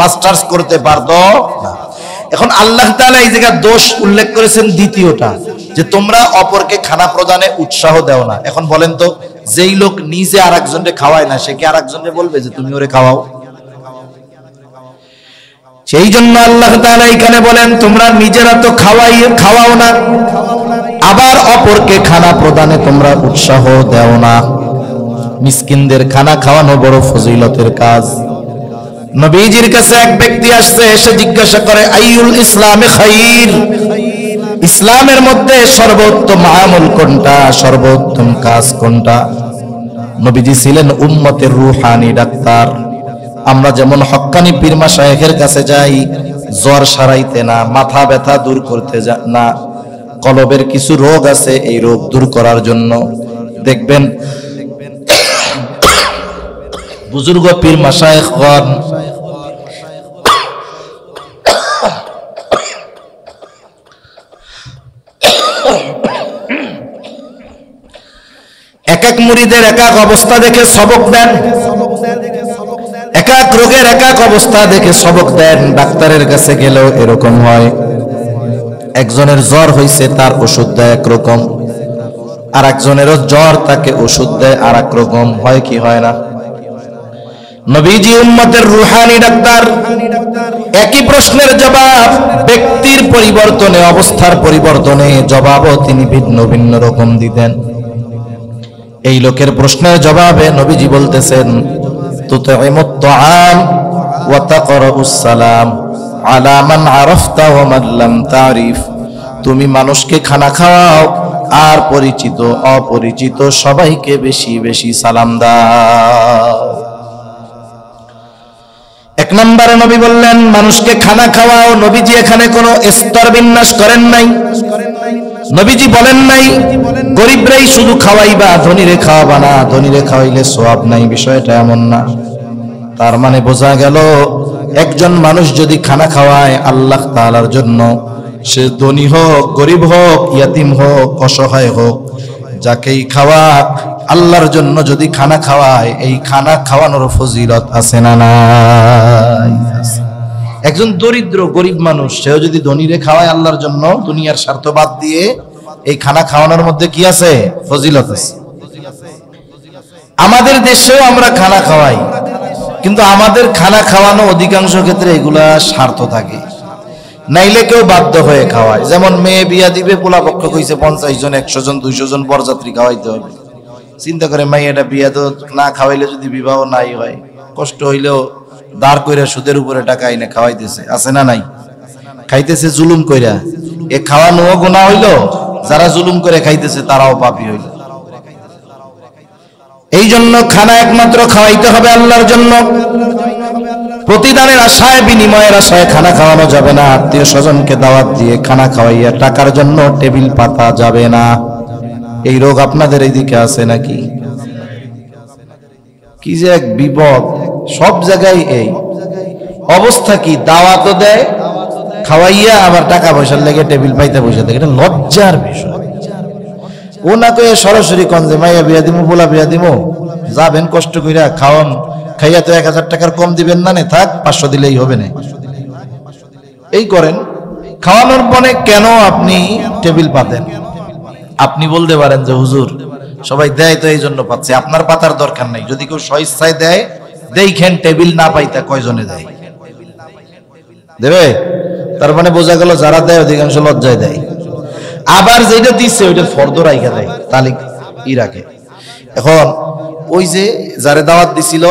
মাস্টার্স করতে পারতো না। এখন আল্লাহ তাআলা এই জায়গায় দোষ উল্লেখ করেছেন দ্বিতীয়টা, যে তোমরা অপরকে খানা প্রদানে উৎসাহ দাও না। এখন বলেন তো, যেই লোক নিজে আরেকজনকে খাওয়ায় না, সে কি আরেকজনকে বলবে যে তুমি ওরে খাওয়াও? সেই জন্য আল্লাহ তাআলা এখানে বলেন, তোমরা নিজেরা তো খাওয়াও না, আবার অপরকে খানা প্রদানে তোমরা উৎসাহ দাও না। মিসকিনদের খানা খাওয়ানো বড় ফজিলতের কাজ। নবীজির কাছে এক ব্যক্তি আসছে, এসে জিজ্ঞাসা করে, আইয়ুল ইসলামে খাইর, ইসলামের মধ্যে সর্বোত্তম আমল কোনটা, সর্বোত্তম কাজ কোনটা? নবীজি ছিলেন উম্মতের রুহানি ডাক্তার। আমরা যেমন হক্কানি পীর মাশায়েখের কাছে যাই জ্বর সারাইতে না, মাথা ব্যথা দূর করতে না, কলবের কিছু রোগ আছে এই রোগ দূর করার জন্য। দেখবেন বুজুর্গ পীর মাশায়েখগণ এক এক মুরিদের এক এক অবস্থা দেখে সবক দেন, এক এক রোগের এক এক অবস্থা দেখে সবক দেন। ডাক্তারের কাছে গেলেও এরকম হয়, একজনের জ্বর হয়েছে তার ওষুধ দেয় একরকম, আর একজনেরও জ্বর তাকে ওষুধ দেয় আর এক রকম। হয় কি হয় না? নবীজি উম্মতের রুহানি ডাক্তার। একই প্রশ্নের জবাব ব্যক্তির পরিবর্তনে, অবস্থার পরিবর্তনে জবাবও তিনি ভিন্ন ভিন্ন রকম দিতেন। এই লোকের প্রশ্নের জবাবে নবীজি বলতেছেন, তুতঈমুত তাআম ওয়া তাকরাউস সালাম আলা মান আরাফতা ওয়া মান লাম তারিফ। তুমি মানুষকে খানা খাওয়াও আর পরিচিত অপরিচিত সবাইকে বেশি বেশি সালাম দাও। এক নম্বরে নবী বললেন মানুষকে খানা খাওয়াও। নবীজি এখানে কোনো স্তর বিন্যাস করেন নাই। নবীজি বলেন নাই গরিবরাই শুধু খাওয়াইবা, ধনীরে খাওয়াবা না, ধনীরে খাওয়াইলে সওয়াব নাই। বিষয়টা এমন না। তার মানে বোঝা গেল একজন মানুষ যদি খানা খাওয়ায় আল্লাহ তাআলার জন্য, সে ধনী হোক, গরিব হোক, ইয়াতিম হোক, অসহায় হোক, যাকেই খাওয়াক আল্লাহর জন্য যদি খানা খাওয়ায়, এই খানা খাওয়ানোর ফজিলত আছে না নাই? একজন দরিদ্র গরিব মানুষ সেও যদি ধনীরে খাওয়ায় আল্লাহর জন্য, দুনিয়ার স্বার্থ বাদ দিয়ে, এই খানা খাওয়ানোর মধ্যে কি আছে? ফজিলত আছে। আমাদের দেশেও আমরা খানা খাওয়াই, কিন্তু আমাদের খানা খাওয়ানো অধিকাংশ ক্ষেত্রে এগুলা স্বার্থ থাকে, নাইলে কেউ বাধ্য হয়ে খাওয়ায়। যেমন মেয়ে বিয়া দিবে, পোলা পক্ষ কইছে 50 জন 100 জন 200 জন বরযাত্রী খাওয়াইতে হবে। চিন্তা করে মাইয়াটা বিয়া তো না খাওয়াইলে যদি বিবাহ নাই হয়, কষ্ট হইলেও দাঁড় কইরা সুদের উপরে টাকা আইনে খাওয়াইতেছে, আছে না নাই? খাইতেছে জুলুম কইরা। এ খাওয়ানোও গুনাহ হইলো, যারা জুলুম করে খাইতেছে তারাও পাপী হইল। এই জন্য খানা একমাত্র খাওয়াইতে হবে আল্লাহর জন্য। প্রতিদানের আশায়, বিনিময়ের আশায় খানা খাওয়ানো যাবে না। আত্মীয় স্বজনকে দাওয়াত দিয়ে খানা খাওয়াইয়া টাকার জন্য টেবিল পাতা যাবে না। এই রোগ আপনাদের এইদিকে আছে নাকি? কি যে এক বিপদ, সব জায়গায় এই অবস্থা। কি দাওয়াতও দেয়, খাওয়াইয়া আবার টাকা পয়সার লেগে টেবিল পাইতে বসে থাকে। এটা লজ্জার বিষয়। ও না কয়ে সরাসরি কোন যে মাইয়া বিয়া দিমু, পোলা বিয়া দিমু, যাবেন কষ্ট কইরা খাওয়ান, খাইয়া তো 1000 টাকার কম দিবেন না, নে থাক 500 দিলেই হবে না। এই করেন। খাওয়ানোর পরে কেন আপনি টেবিল পাতেন? আপনি বলতে পারেন যে হুজুর সবাই দেয় তো এই জন্য পাচ্ছে, আপনার পাতার দরকার নাই। যদি কেউ স্বেচ্ছায় দেয়, দেখেন টেবিল না পাইতা কয়জনে দেয়, দেবে? তার মানে বোঝা গেল যারা দেয় অধিকাংশ লজ্জায় দেয়। আবার যেটা দিচ্ছে ওইটা ফর্দ রাইখা দেয়, তালিক ই রাখে। এখন ওই যে যারে দাওয়াত দিছিল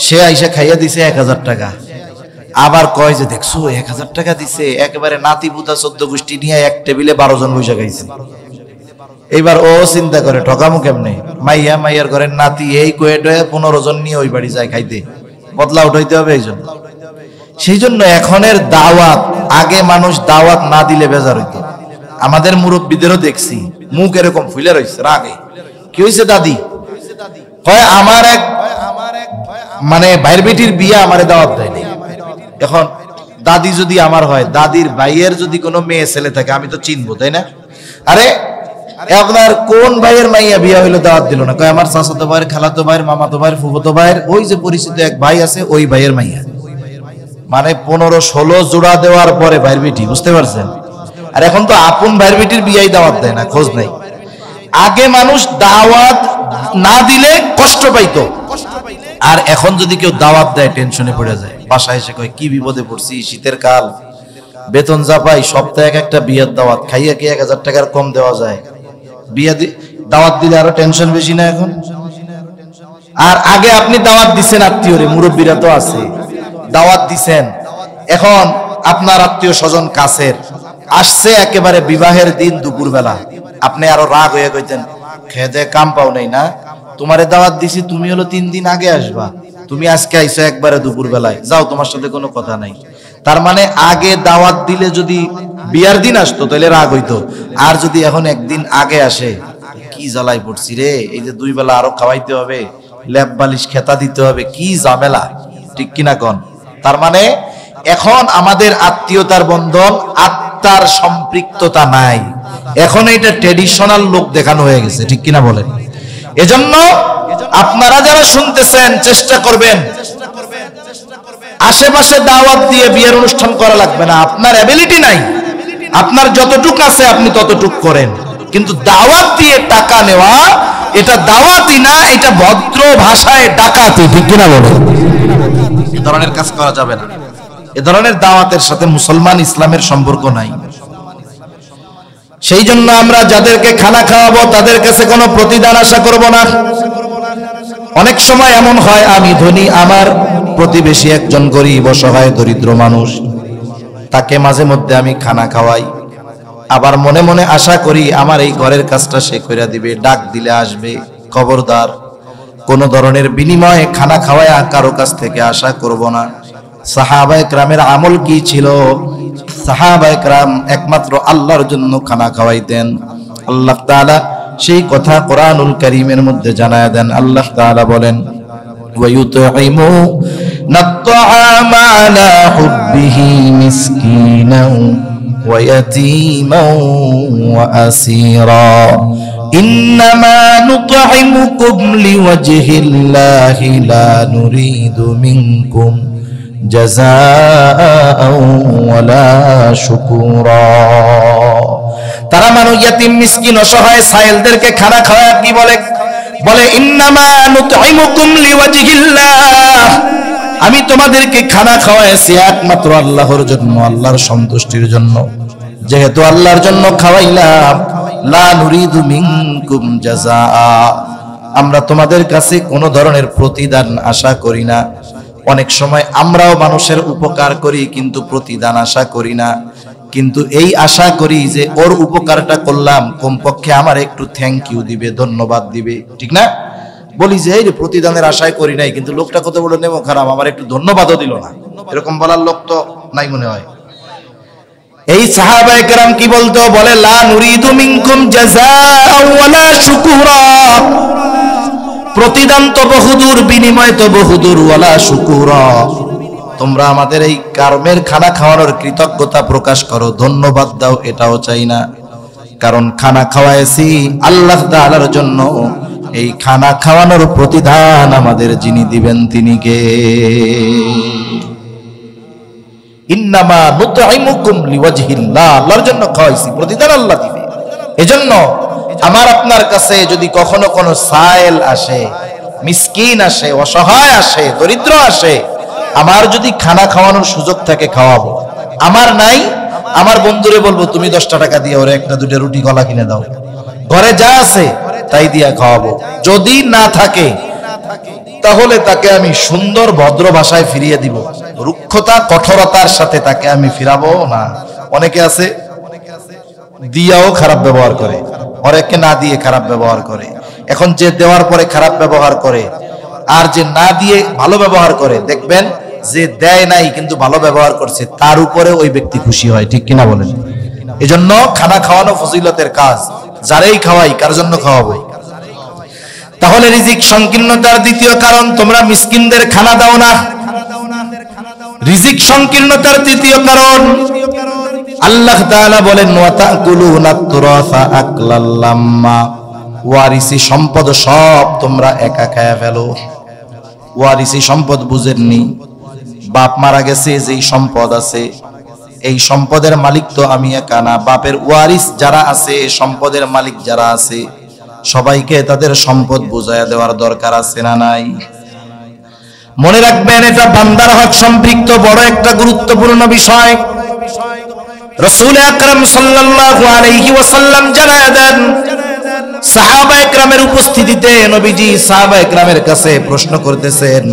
সে আইসা খাইয়া দিছে 1000 টাকা, আবার কয় যে দেখছো 1000 টাকা দিছে, একেবারে নাতি পুতা 14 গোষ্ঠী নিয়ে এক টেবিলে 12 জন বসে খাইছে। এইবার ও চিন্তা করে ঠকামু কেমনে, মাইয়া মাইয়ার ঘরের নাতি এই কয়ে টয়ে 15 জন নিয়ে ওই বাড়ি যায় খাইতে, বদলা উঠাইতে হবে। এই জন্য সেই জন্য এখনের দাওয়াত, আগে মানুষ দাওয়াত না দিলে বেজার হইতো। আমাদের মুরব্বীদেরও দেখছি মুখ এরকম ফুলে রয়েছে রাগে। কি হয়েছে দাদি? কয় আমার এক মানে ভাইয়ের বেটির বিয়ে আমারে দাওয়াত দেয়নি। এখন দাদি যদি আমার হয়, দাদির ভাইয়ের যদি কোনো মেয়ে ছেলে থাকে আমি তো চিনবো, তাই না? আরে আপনার কোন ভাইয়ের মাইয়া বিয়া হইলো দাওয়াত দিল না? কয় আমার চাচাতো ভাইয়ের, খালাতো ভাইয়ের, মামাতো ভাইয়ের, ফুফাতো ভাইয়ের, ওই যে পরিচিত এক ভাই আছে ওই ভাইয়ের মাইয়া। মানে 15-16 জোড়া দেওয়ার পরে ভাইয়ের বেটি, বুঝতে পারছেন? আর এখন তো আপন ভাইয়ের বেটির বিয়াই দাওয়াত দেয় না, খোঁজ নাই। আগে মানুষ দাওয়াত না দিলে কষ্ট পাইতো, আর এখন যদি কেউ দাওয়াত দেয় টেনশনে পড়ে যায়। বাসায় এসে কয় কি বিপদে পড়ছি, শীতের কাল, বেতন যা পাই সপ্তাহে একটা বিয়ের দাওয়াত, খাইয়া কি 1000 টাকার কম দেওয়া যায়? বিয়া দাওয়াত দিলে আরো টেনশন বেশি না এখন? আর আগে আপনি দাওয়াত দিচ্ছেন আত্মীয়রে, মুরব্বীরা তো আছে, দাওয়াত দিচ্ছেন, এখন আপনার আত্মীয় স্বজন কাছের আসছে একেবারে বিবাহের দিন দুপুর বেলা, আপনি আরো রাগ হয়ে কইতেন খেয়ে কাম পাও নাই না, তোমারে দাওয়াত দিছি, তুমি হলো 3 দিন আগে আসবা, তুমি আজকে আইছো একবারে দুপুর বেলায়, যাও তোমার সাথে কোনো কথা নাই। তার মানে আগে দাওয়াত দিলে যদি বিয়ার দিন আসতো তাহলে রাগ হইতো, আর যদি এখন একদিন আগে আসে কি জ্বালাই পড়ছি রে, এই যে 2 বেলা আরো খাওয়াইতে হবে, ল্যাব বালিশ খেতা দিতে হবে, কি ঝামেলা, ঠিক কিনা কোন? তার মানে এখন আমাদের আত্মীয়তার বন্ধন, আত্মার সম্পৃক্ততা নাই, এখন এটা ট্রেডিশনাল লোক দেখানো হয়ে গেছে, ঠিক কিনা বলেন? এজন্য আপনারা যারা শুনতেছেন চেষ্টা করবেন আশেপাশে দাওয়াত দিয়ে বিয়ের অনুষ্ঠান করা লাগবে না, আপনার অ্যাবিলিটি নাই, আপনার যতটুক আছে আপনি ততটুক করেন, কিন্তু দাওয়াত দিয়ে টাকা নেওয়া এটা দাওয়াতি না, এটা ভদ্র ভাষায় ডাকাতি, ঠিক কিনা বলে? এ ধরনের কাজ করা যাবে না। এ ধরনের দাওয়াতের সাথে মুসলমান ইসলামের সম্পর্ক নাই। সেই জন্য আমরা যাদেরকে খানা খাওয়াবো তাদের কাছে কোনো প্রতিদান আশা করব না। অনেক সময় এমন হয়, আমি ধনী, আমার প্রতিবেশী একজন গরিব অসহায় দরিদ্র মানুষ, তাকে মাঝে মধ্যে আমি খানা খাওয়াই, আবার মনে মনে আশা করি আমার এই ঘরের কাজটা সে কইরা দিবে, ডাক দিলে আসবে। খবরদার, কোন ধরনের বিনিময়ে খানা খাওয়ায় কারো কাছ থেকে আশা করব না। সাহাবায়ে কেরামের আমল কি ছিল? সাহাবায়ে কেরাম একমাত্র আল্লাহর জন্য খানা খাওয়াইতেন। আল্লাহ তাআলা সেই কথা কোরআনুল কারীমের মধ্যে জানায় দেন। আল্লাহ তাআলা বলেন, ওয়ায়ুতঈমুনা আত-তাআমা আলা হুব্বিহি মিসকিনাও ওয়া ইয়াতীমান ওয়া আসীরা ইন্নামা নুতঈমুকুম লিওয়াজহিল্লাহি লা নুরিদু মিনকুম জাযাআও ওয়ালা শুকুরা। তারা মানুষ ইয়াতিম, মিসকিন, অসহায়, সাইলদেরকে খানা খাওয়ায় কি বলে? বলে ইন্নামা নুতঈমুকুম লিওয়াজহিল্লাহ, আমি তোমাদেরকে খানা খাওয়াইছি একমাত্র আল্লাহর জন্য, আল্লাহর সন্তুষ্টির জন্য। যেহেতু আল্লাহর জন্য খাওয়াইলাম, লা নুরিদু মিনকুম জাযাআ, আমরা তোমাদের কাছে কোনো ধরনের প্রতিদান আশা করি না। অনেক সময় আমরাও মানুষের উপকার করি কিন্তু প্রতিদান আশা করি না, কিন্তু এই আশা করি যে ওর উপকারটা করলাম, কমপক্ষে আমার একটু থ্যাংক ইউ দিবে, ধন্যবাদ দিবে, ঠিক না? বলি যে এই প্রতিদানের আশায় করি নাই, কিন্তু লোকটা কত বড় নেমো খারাপ, আমার একটু ধন্যবাদও দিল না, এরকম বলার লোক তো নাই মনে হয়। এই সাহাবায়ে কেরাম কি বলতো? বলে লা নুরিদু মিনকুম জাযাআ ওয়ালা শুকুরা, প্রতিদান তো বহুদূর, বিনিময় তো বহুদূর, ওয়ালা শুকুরা, তোমরা আমাদের এই কর্মের খানা খাওয়ানোর কৃতজ্ঞতা প্রকাশ করো, ধন্যবাদ দাও, এটাও চাই না। কারণ খানা খাওয়াইছি আল্লাহ তাআলার জন্য, এই খানা খাওয়ানোর প্রতিদান আমাদের যিনি দিবেন তিনি কে? ইন্নামা নুতঈমুকুম লিওয়াজহিল্লাহ, আল্লাহর জন্য খাওয়াইছি, প্রতিদান আল্লাহ দিবে। এজন্য আমার আপনার কাছে যদি কখনো কোনো সাইল আসে, মিসকিন আসে, অসহায় আসে, দরিদ্র আসে, আমার যদি খানা খাওয়ানোর সুযোগ থাকে খাওয়াবো। আমার নাই, আমার বন্ধুরে বলবো তুমি 10টা টাকা দিয়ে ওরে একটা দুটো রুটি কলা কিনে দাও, ঘরে যা আছে তাই দিয়া খাওয়াবো। যদি না থাকে তাহলে তাকে আমি সুন্দর ভদ্র ভাষায় ফিরিয়ে দিব, রুক্ষতা কঠোরতার সাথে তাকে আমি ফিরাবো না। অনেকে আছে দিয়াও খারাপ ব্যবহার করে, অনেকে না দিয়ে খারাপ ব্যবহার করে। এখন যে দেওয়ার পরে খারাপ ব্যবহার করে আর যে না দিয়ে ভালো ব্যবহার করে, দেখবেন যে দেয় নাই কিন্তু ভালো ব্যবহার করছে, তার উপরে ওই ব্যক্তি খুশি হয়, ঠিক কিনা বলেন? এজন্য খানা খাওয়ানো ফজিলতের কাজ, যারাই খাওয়াই কার জন্য খাওয়াবো? তাহলে রিজিক সংকীর্ণতার দ্বিতীয় কারণ, তোমরা মিসকিনদের খানা দাও না। রিজিক সংকীর্ণতার তৃতীয় কারণ, আল্লাহ তাআলা বলেন ওয়া তাকুলুনা তুরাসা আকলাল লাম্মা, ওয়ারিসি সম্পদ সব তোমরা একা খায়া ফেলো। ওয়ারিসি সম্পদ বুঝেননি? বাপ মারা গেছে, যেই সম্পদ আছে এই সম্পদের মালিক তো আমি একা না, বাপের ওয়ারিস যারা আছে, সম্পদের মালিক যারা আছে, সবাইকে তাদের সম্পদ বুঝাইয়া দেওয়ার দরকার আছে না নাই? মনে রাখবেন, এটা বান্দার হক সম্পৃক্ত বড় একটা গুরুত্বপূর্ণ বিষয়। রাসূল আকরাম সাল্লাল্লাহু আলাইহি ওয়াসাল্লাম জানায়া দেন, সাহাবায়ে কেরামের উপস্থিতিতে নবীজি সাহাবায়ে কেরামের কাছে প্রশ্ন করতেছেন,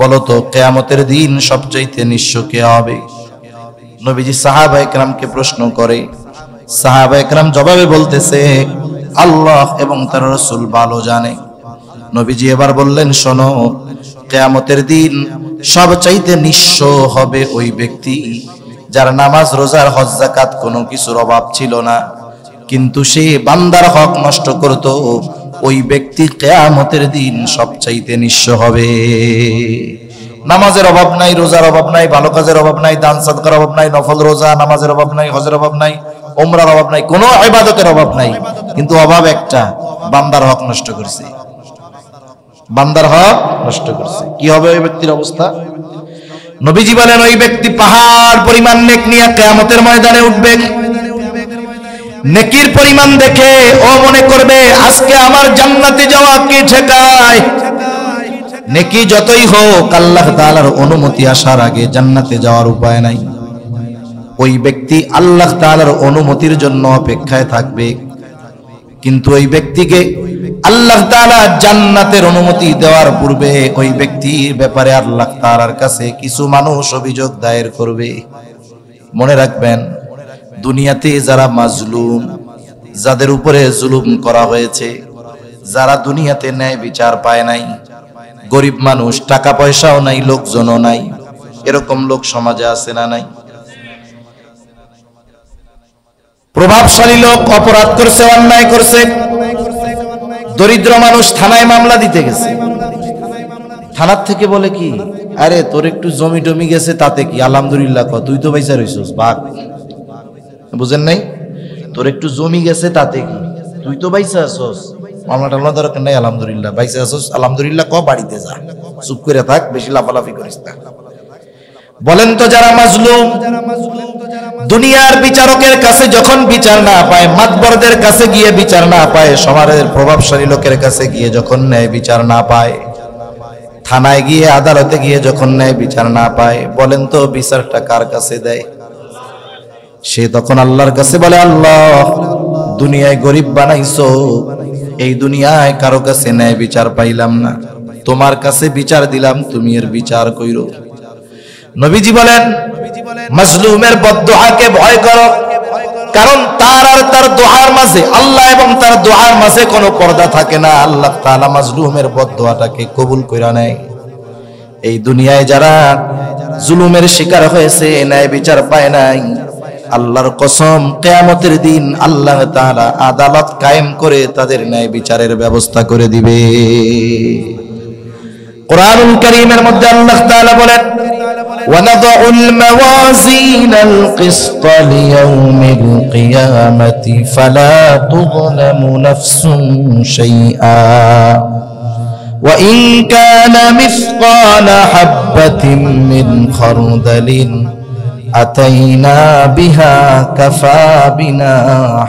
বলো তো কিয়ামতের দিন সবচাইতে নিঃস্ব কে হবে? নবীজি সাহাবায়ে কেরামকে প্রশ্ন করে, সাহাবায়ে কেরাম জবাবে বলতেছে আল্লাহ এবং তার রাসূল ভালো জানে। নবীজি এবার বললেন, শোনো, কিয়ামতের দিন সবচাইতে নিঃস্ব হবে ওই ব্যক্তি যার নামাজ, রোজার, হজ, যাকাত কোনো কিছুর অভাব ছিল না, কিন্তু সে বান্দার হক নষ্ট করত। ওই ব্যক্তি কিয়ামতের দিন সবচাইতে নিঃস্ব হবে। নামাজের অভাব নাই, রোজার অভাব নাই, ভালো কাজের অভাব নাই, দান সাদকার অভাব নাই, নফল রোজা নামাজের অভাব নাই, হজের অভাব নাই, ওমরার অভাব নাই, কোনো ইবাদতের অভাব নাই, কিন্তু অভাব একটা, বান্দার হক নষ্ট করছে। বান্দার হক নষ্ট করছে, কি হবে ওই ব্যক্তির অবস্থা? নবীজি বলেন ওই ব্যক্তি পাহাড় পরিমাণ নেক নিয়ে কিয়ামতের ময়দানে উঠবে। নেকির পরিমাণ দেখে ও মনে করবে আজকে আমার জান্নাতে যাওয়া কি ঠেকায়। নেকি যতই হোক আল্লাহ তাআলার অনুমতি আসার আগে জান্নাতে যাওয়ার উপায় নাই। ওই ব্যক্তি আল্লাহ তাআলার অনুমতির জন্য অপেক্ষায় থাকবে, কিন্তু ওই ব্যক্তিকে আল্লাহ তাআলা জান্নাতের অনুমতি দেওয়ার পূর্বে ওই ব্যক্তির ব্যাপারে আল্লাহ তাআলার কাছে কিছু মানুষ অভিযোগ দায়ের করবে। মনে রাখবেন, দুনিয়াতে যারা মাজলুম, যাদের উপরে জুলুম করা হয়েছে, যারা দুনিয়াতে ন্যায় বিচার পায় নাই, গরিব মানুষ, টাকা পয়সাও নাই, লোকজনও নাই, এরকম লোক সমাজে আছে না নাই? প্রভাবশালী লোক অপরাধ করছে, অন্যায় করছে, দরিদ্র মানুষ থানায় মামলা দিতে গেছে, থানার থেকে বলে কি, আরে তোর একটু জমি টমি গেছে তাতে কি, আলহামদুলিল্লাহ ক, তুই তো বাইচা রইছস, ভাগ। বুঝেন নাই? তোর একটু জমি গেছে তাতে কি, তুই তো বাইচা আছস, মামলাটা আল্লাহ দরকার নাই, আলহামদুলিল্লাহ বাইচা আছস, আলহামদুলিল্লাহ ক, বাড়িতে যা, চুপ করে থাক, বেশি লাফালাফি করিস না। বলেন তো যারা মাজলুম, দুনিয়ার বিচারকের কাছে যখন বিচার না পায়, মাতবরদের কাছে গিয়ে বিচার না পায়, সমাজের প্রভাবশালী লোকের কাছে গিয়ে যখন ন্যায় বিচার না পায়, থানায় গিয়ে আদালতে গিয়ে যখন ন্যায় বিচার না পায়, বলেন তো বিচারটা কার কাছে দেয়? সে তখন আল্লাহর কাছে বলে, আল্লাহ দুনিয়ায় গরিব বানাইছো, এই দুনিয়ায় কারো কাছে ন্যায় বিচার পাইলাম না, তোমার কাছে বিচার দিলাম, তুমি এর বিচার কইরো। নবীজি বলেন, মাজলুমের বদদুআকে ভয় করো, কারণ তার আর তার দোয়ার মাঝে, আল্লাহ এবং তার দোয়ার মাঝে কোনো পর্দা থাকে না। আল্লাহ তাআলা মাজলুমের বদদুআটাকে কবুল কইরা নেয়। এই দুনিয়ায় যারা জুলুমের শিকার হয়েছে, ন্যায় বিচার পায় নাই, আল্লাহর কসম কিয়ামতের দিন আল্লাহ তাআলা আদালত কায়েম করে তাদের ন্যায় বিচারের ব্যবস্থা করে দিবে। কোরআনুল কারীমের মধ্যে আল্লাহ তাআলা বলেন, وَنَضَعُ الْمَوَازِينَ الْقِسْطَ لِيَوْمِ الْقِيَامَةِ فَلَا تُظْلَمُ نَفْسٌ شَيْئًا وَإِنْ كَانَ مِثْقَالَ حَبَّةٍ مِّنْ خَرْدَلٍ أَتَيْنَا بِهَا كَفَى بِنَا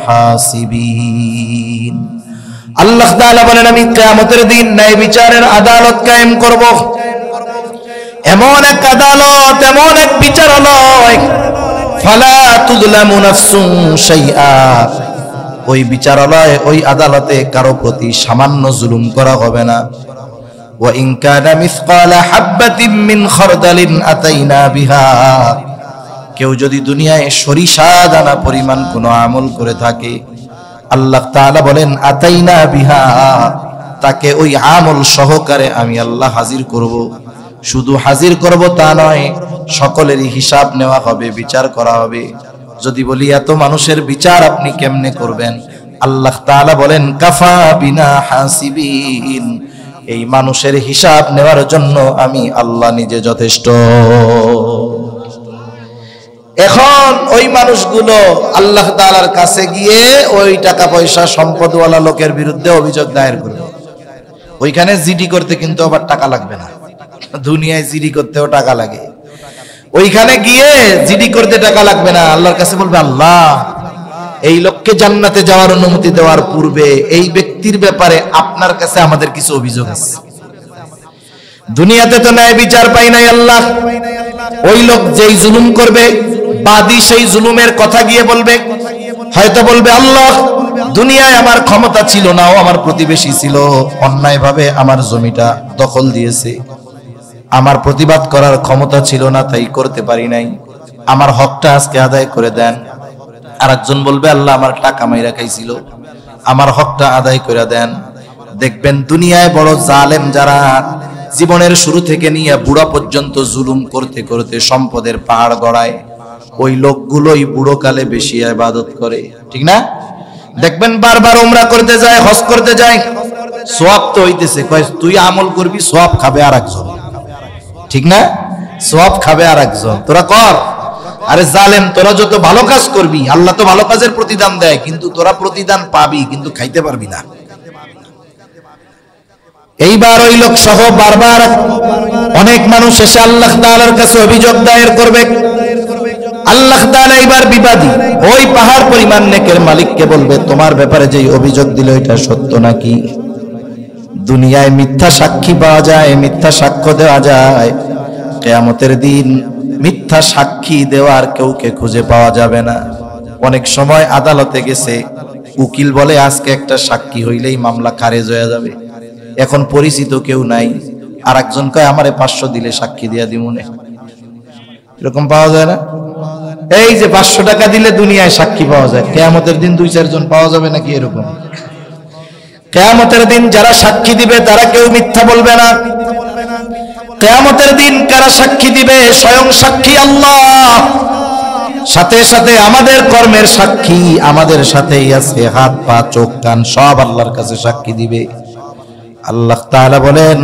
حَاسِبِينَ। আল্লাহ তাআলা বলেন, আমি কিয়ামতের দিন ন্যায় বিচারের আদালত কায়েম করব। এমন এক আদালত, এমন এক বিচারালয়, ফালা তুযলামু নাফসুন শাইআ, ওই বিচারালয়, ওই আদালতে কারো প্রতি সামান্য জুলুম করা হবে না। ওয়া ইন কানা মিসকালা হাববাতিন মিন খারদালিন আতাইনা বিহা, কেউ যদি দুনিয়ায় সরিষা দানা পরিমাণ কোনো আমল করে থাকে, আল্লাহ তাআলা বলেন আতাইনা বিহা, তাকে ওই আমল সহকারে আমি আল্লাহ হাজির করব। শুধু হাজির করব তা নয়, সকলেরই হিসাব নেওয়া হবে, বিচার করা হবে। যদি বলি এত মানুষের বিচার আপনি কেমনে করবেন, আল্লাহ তাআলা বলেন কাফা বিনা হাসিবিন, এই মানুষের হিসাব নেওয়ার জন্য আমি আল্লাহ নিজে যথেষ্ট। এখন ওই মানুষগুলো আল্লাহ তাআলার কাছে গিয়ে ওই টাকা পয়সা সম্পদওয়ালা লোকের বিরুদ্ধে অভিযোগ দায়ের করবে। ওইখানে জিডি করতে কিন্তু আবার টাকা লাগবে না, দুনিয়ায় জিডি করতেও টাকা লাগে, ওইখানে গিয়ে জিডি করতে টাকা লাগবে না। আল্লাহর কাছে বলবে, আল্লাহ এই লোককে জান্নাতে যাওয়ার অনুমতি দেওয়ার পূর্বে এই ব্যক্তির ব্যাপারে আপনার কাছে আমাদের কিছু অভিযোগ আছে। দুনিয়াতে তো ন্যায় বিচার পাই নাই আল্লাহ, ওই লোক যেই জুলুম করবে, বাদী সেই জুলুমের কথা গিয়ে বলবে, হয়তো বলবে, আল্লাহ দুনিয়ায় আমার ক্ষমতা ছিল না, ও আমার প্রতিবেশী ছিল, অন্যায়ভাবে আমার জমিটা দখল দিয়েছে, আমার প্রতিবাদ করার ক্ষমতা ছিল না, তাই করতে পারি নাই, আমার হকটা আজকে আদায় করে দেন। আরেকজন বলবে, আল্লাহ আমার টাকা মাইরা খাইছিল, আমার হকটা আদায় করে দেন। দেখবেন দুনিয়ায় বড় জালেম যারা জীবনের শুরু থেকে নিয়ে বুড়া পর্যন্ত জুলুম করতে করতে সম্পদের পাহাড় গড়ায়, ওই লোকগুলোই বুড়ো কালে বেশি ইবাদত করে, ঠিক না? দেখবেন বারবার উমরা করতে যায়, হজ করতে যায়, সওয়াব তো হইতেছে, কয় তুই আমল করবি, সওয়াব খাবে আরেকজন, ঠিক না? সওয়াব খাবে আরেকজন, তোরা কর। আরে জালেম, তোরা যত ভালো কাজ করবি আল্লাহ তো ভালো কাজের প্রতিদান দেয়, কিন্তু তোরা প্রতিদান পাবি কিন্তু খাইতে পারবি না। এইবার ওই লোক সহ বারবার অনেক মানুষ এসে আল্লাহ তাআলার কাছে অভিযোগ দায়ের করবে। আল্লাহ তাআলা এবার বিবাদী ওই পাহাড় পরিমাণ নেকের মালিককে বলবে, তোমার ব্যাপারে যেই অভিযোগ দিল এটা সত্য নাকি? দুনিয়ায় মিথ্যা সাক্ষী পাওয়া যায়, মিথ্যা সাক্ষ্য দেওয়া যায়, কিয়ামতের দিন মিথ্যা সাক্ষী দেওয়ার কেউকে খুঁজে পাওয়া যাবে না। অনেক সময় আদালতে গেছে, উকিল বলে আজকে একটা সাক্ষী হইলেই মামলা খারেজ হয়ে যাবে, এখন পরিচিত কেউ নাই, আর একজন কয় আমারে 500 দিলে সাক্ষী দিয়া দিমুনে। এরকম পাওয়া যায় না? এই যে 500 টাকা দিলে দুনিয়ায় সাক্ষী পাওয়া যায়, কিয়ামতের দিন 2-4 জন পাওয়া যাবে নাকি? এরকম কিয়ামতের দিন যারা সাক্ষী দিবে তারা কেউ মিথ্যা বলবে না। কিয়ামতের দিন কারা সাক্ষী দিবে? স্বয়ং সাক্ষী আল্লাহ, সাথে সাথে আমাদের কর্মের সাক্ষী আমাদের সাথেই আছে, হাত পা চোখ কান সব আল্লাহর কাছে সাক্ষী দিবে। আল্লাহ তাআলা বলেন,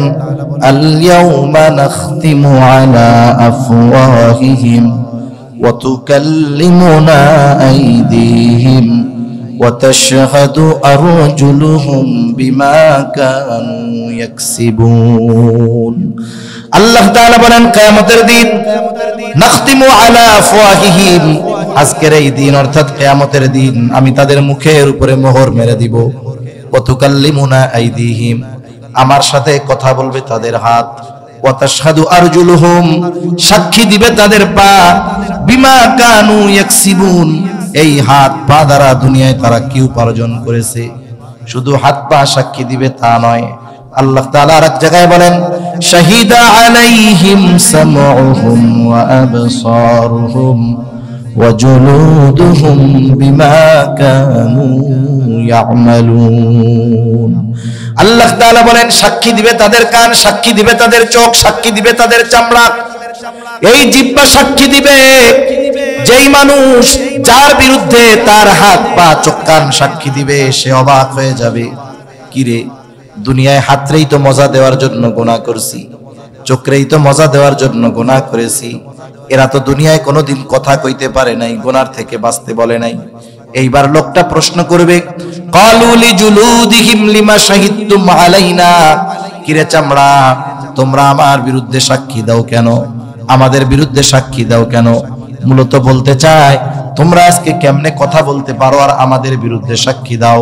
আল ইয়াউমা নাখতিমু আলা আফওয়াহিহিম ওয়া তুকাল্লিমুনা আইদিহিম ওয়া তাশহাদু আরজুলুহুম বিমা কানু ইয়াকসিবুন। আল্লাহ তাআলা বলেন কিয়ামতের দিন নাখতিমু আলা আফওয়াহিহিম, আজকের এই দিন অর্থাৎ কিয়ামতের দিন আমি তাদের মুখের উপরে মোহর মেরে দিব। ওয়া তুকাল্লিমুনা আইদিহিম, আমার সাথে কথা বলবে তাদের হাত। ওয়া তাশহাদু আরজুলুহুম, সাক্ষী দিবে তাদের পা। বিমা কানু ইয়াকসিবুন, এই হাত পা দ্বারা দুনিয়ায় তারা কি উপার্জন করেছে। শুধু হাত পা সাক্ষী দিবে তা নয়, আল্লাহ তাআলা আর এক জায়গায় বলেন, শাহিদা আলাইহিম সামউহুম ওয়া আবসারুহুম ওয়া জুলুদুহুম বিমা কানু ইয়ামালুন। আল্লাহ তাআলা বলেন সাক্ষী দিবে তাদের কান, সাক্ষী দিবে তাদের চোখ, সাক্ষী দিবে তাদের চামড়া। এই জিহ্বা সাক্ষী দিবে। যেই মানুষ যার বিরুদ্ধে তার হাত পা চোখ কান সাক্ষী দিবে, সে অবাক হয়ে যাবে, কিরে দুনিয়ায় হাতরেই তো মজা দেওয়ার জন্য গুনাহ করছি, চোখরেই তো মজা দেওয়ার জন্য গুনাহ করেছি, এরা তো দুনিয়ায় কোনোদিন কথা কইতে পারে নাই, গুনার থেকে বাঁচতে বলে নাই। এইবার লোকটা প্রশ্ন করবে, ক্বালু লিজুলুদিহিম লিমা শাহিদতুম আলাইনা, কিরে চামড়া তোমরা আমার বিরুদ্ধে সাক্ষী দাও কেন, আমাদের বিরুদ্ধে সাক্ষী দাও কেন? মূলত বলতে চায় তোমরা আজকে কেমনে কথা বলতে পারো আর আমাদের বিরুদ্ধে সাক্ষী দাও।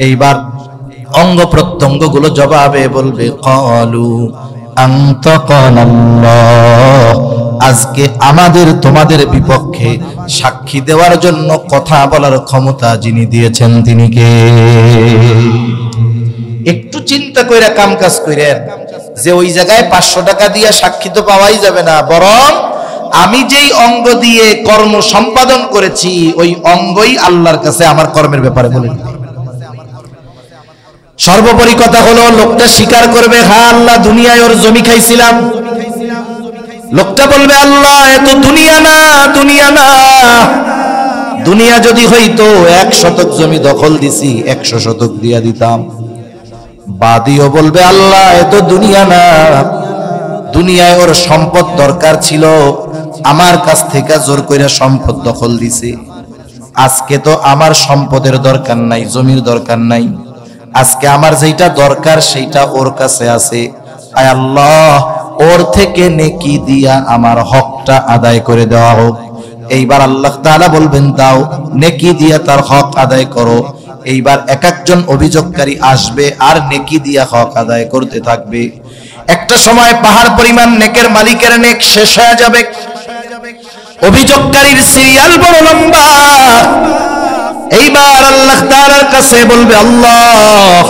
এইবার অঙ্গ প্রত্যঙ্গ গুলো জবাবে বলবে, ক্বালু আনতাকানাল্লাহ, আজকে আমাদের তোমাদের বিপক্ষে সাক্ষী দেওয়ার জন্য কথা বলার ক্ষমতা যিনি দিয়েছেন তিনি কে? একটু চিন্তা কইরা কাম কাজ কইরেন যে ওই জায়গায় 500 টাকা দিয়ে সাক্ষী তো পাওয়াই যাবে না, বরং আমি যেই অঙ্গ দিয়ে কর্ম সম্পাদন করেছি ওই অঙ্গই আল্লাহর কাছে আমার কর্মের ব্যাপারে বলে দিবে। সর্বোপরি কথা হলো লোকটা স্বীকার করবে, হ্যাঁ আল্লাহ দুনিয়ায় ওর জমি খাইছিলাম। লোকটা বলবে, আল্লাহ এত দুনিয়া না, দুনিয়া না, দুনিয়া যদি হইতো 1 শতক জমি দখল দিছি 100 শতক দিয়া দিতাম। বাদীও বলবে, আল্লাহ এত দুনিয়া না, দুনিয়ায় ওর সম্পদ দরকার ছিল, আমার কাছ থেকে জোর কইরা সম্পদ দখল দিছে। আজকে তো আমার সম্পদের দরকার নাই, জমির দরকার নাই, আজকে আমার যেটা দরকার সেইটা ওর কাছে আছে। আয় আল্লাহ ওর থেকে নেকি দিয়া আমার হকটা আদায় করে দেওয়া হোক। এইবার আল্লাহ তাআলা বলবেন, দাও নেকি দিয়া তার হক আদায় করো। এইবার এক একজন অভিযোগকারী আসবে আর নেকি দিয়া হক আদায় করতে থাকবে। একটা সময় পাহাড় পরিমাণ নেকের মালিকের নেক শেষ হয়ে যাবে, অভিযোগকারীর সিরিয়াল বড় লম্বা। এইবার আল্লাহ তাআলার কাছে বলবে, আল্লাহ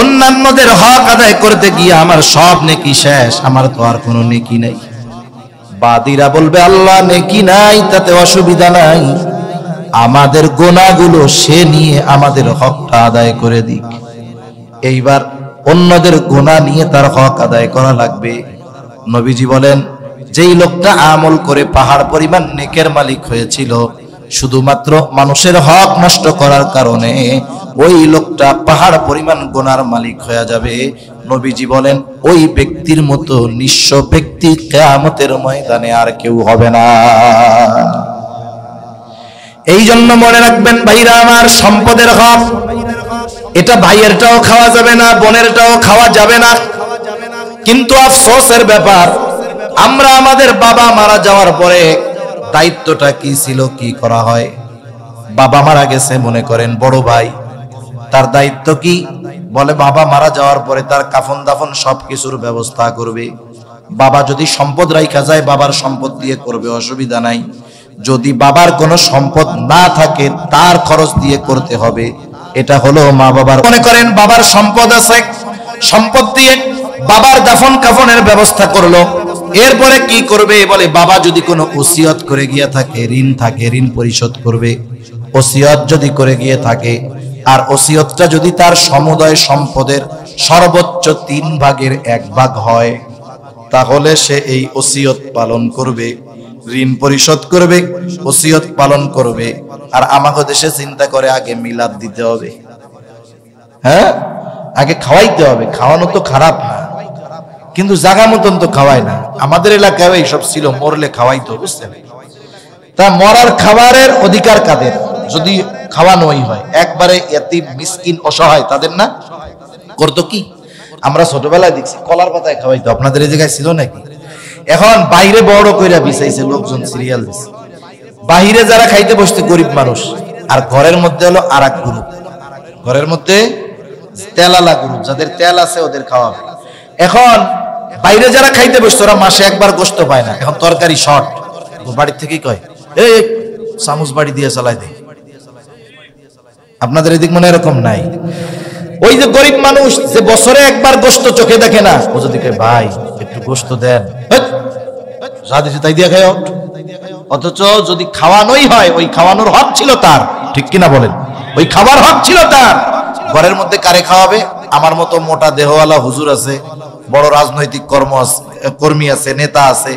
অন্যান্যদের হক আদায় করতে গিয়ে আমার সব নেকি শেষ, আমার তো আর কোনো নেকি নাই। বাদীরা বলবে, আল্লাহ নেকি নাই তাতে অসুবিধা নাই, আমাদের গুনাহগুলো সে নিয়ে আমাদের হকটা আদায় করে দিক। এইবার অন্যদের গুনাহ নিয়ে তার হক আদায় করা লাগবে। নবীজি বলেন, যেই লোকটা আমল করে পাহাড় পরিমাণ নেকের মালিক হয়েছিল, শুধুমাত্র মানুষের হক নষ্ট করার কারণে ওই লোকটা পাহাড় পরিমাণ গুনার মালিক হয়ে যাবে। নবীজি বলেন, ওই ব্যক্তির মতো নিঃস্ব ব্যক্তি কিয়ামতের ময়দানে আর কেউ হবে না। এই জন্য মনে রাখবেন ভাইরা আমার, সম্পদের হক এটা ভাইয়েরটাও খাওয়া যাবে না, বোনেরটাও খাওয়া যাবে না। কিন্তু আফসোসের ব্যাপার, আমরা আমাদের বাবা মারা যাওয়ার পরে দায়িত্বটা কি ছিল, কি করা হয়। বাবা মারা গেছে, মনে করেন বড় ভাই, তার দায়িত্ব কি? বলে বাবা মারা যাওয়ার পরে তার কাফন দাফন সবকিছুর ব্যবস্থা করবে। বাবা যদি সম্পদ রাইখা যায়, বাবার সম্পদ দিয়ে করবে, অসুবিধা নাই। যদি বাবার কোনো সম্পদ না থাকে, তার খরচ দিয়ে করতে হবে। এটা হলো মা বাবার। মনে করেন বাবার সম্পদ আছে, সম্পদ দিয়ে বাবার দাফন কাফনের ব্যবস্থা করলো। এরপরে কি করবে? বলে বাবা যদি কোনো ওসিয়ত করে গিয়ে থাকে, ঋণ থাকে, ঋণ পরিশোধ করবে। ওসিয়ত যদি করে গিয়ে থাকে, আর ওসিয়তটা যদি তার সমুদয় সম্পদের সর্বোচ্চ 3 ভাগের 1 ভাগ হয়, তাহলে সে এই ওসিয়ত পালন করবে, ঋণ পরিশোধ করবে, ওসিয়ত পালন করবে। আর আমাদের দেশে চিন্তা করে আগে মিলাদ দিতে হবে, হ্যাঁ, আগে খাওয়াইতে হবে। খাওয়ানো তো খারাপ না, কিন্তু জাগা মতন তো খাওয়ায় না। আমাদের এলাকায় এইসব ছিল, মরলে খাওয়াইতো, বুঝছেন? তা মরার খাবারের অধিকার কাদের? যদি খাওয়ানোই হয়, একবারে এতিম মিসকিন অসহায় তাদের না করতো কি? আমরা ছোটবেলায় দেখছি কলার পাতায় খাওয়াইতো। আপনাদের এই জায়গায় ছিল নাকি? এখন বাইরে বড় কইরা বিছাইছে, লোকজন সিরিয়াল দিছে। বাহিরে যারা খাইতে বসতে গরিব মানুষ, আর ঘরের মধ্যে হলো আর এক গ্রুপ। ঘরের মধ্যে তেলালা গ্রুপ, যাদের তেল আছে ওদের খাওয়াবে। এখন বাইরে যারা খাইতে বসতো, ওরা মাসে একবার গোশত পায় না। এখন তরকারি শর্ট, বাড়ির থেকেই কয় এই চামচ বাড়ি দিয়ে চালাই দেয়। আপনাদের এদিক মনে এরকম নাই? ওই যে গরিব মানুষ যে বছরে একবার গোশত চোখে দেখে না, ও যদি কয় ভাই একটু গোশত দেন, যা দিছে তাই দিয়ে খায়। অথচ যদি খাওয়ানোই হয়, ওই খাওয়ানোর হক ছিল তার, ঠিক কিনা বলেন? ওই খাবার হক ছিল তার। ঘরের মধ্যে কারে খাওয়াবে? আমার মতো মোটা দেহওয়ালা হুজুর আছে, বড় রাজনৈতিক কর্মী আছে, নেতা আছে,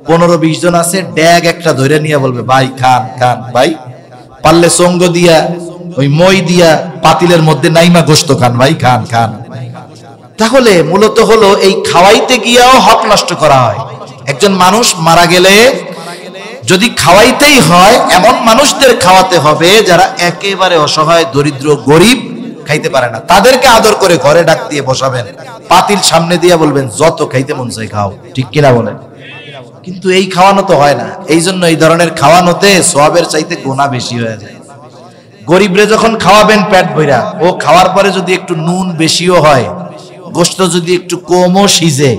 15-20 জন আছে, ড্যাগ একটা ধরে নিয়ে বলবে ভাই খান খান, ভাই পারলে সঙ্গ দিয়া ওই মই দিয়া পাতিলের মধ্যে নাইমা গোশত খান, ভাই খান খান। তাহলে মূলত হলো এই খাওয়াইতে গিয়াও হক নষ্ট করা হয়। একজন মানুষ মারা গেলে যদি খাওয়াইতেই হয়, এমন মানুষদের খাওয়াতে হবে যারা একেবারে অসহায়, দরিদ্র, গরিব, খাইতে পারে না। তাদেরকে আদর করে ঘরে ডাক দিয়ে বসাবেন, পাতিল সামনে দিয়ে বলবেন যত খাইতে মন চাই খাও, ঠিক কিনা বলেন? কিন্তু এই খাওয়ানো তো হয় না। এই জন্য এই ধরনের খাওয়ানোতে সওয়াবের চাইতে গুনাহ বেশি হয়ে যায়। গরিবরে যখন খাওয়াবেন পেট ভইরা, ও খাওয়ার পরে যদি একটু নুন বেশিও হয়, গোশত যদি একটু কমও সিজে,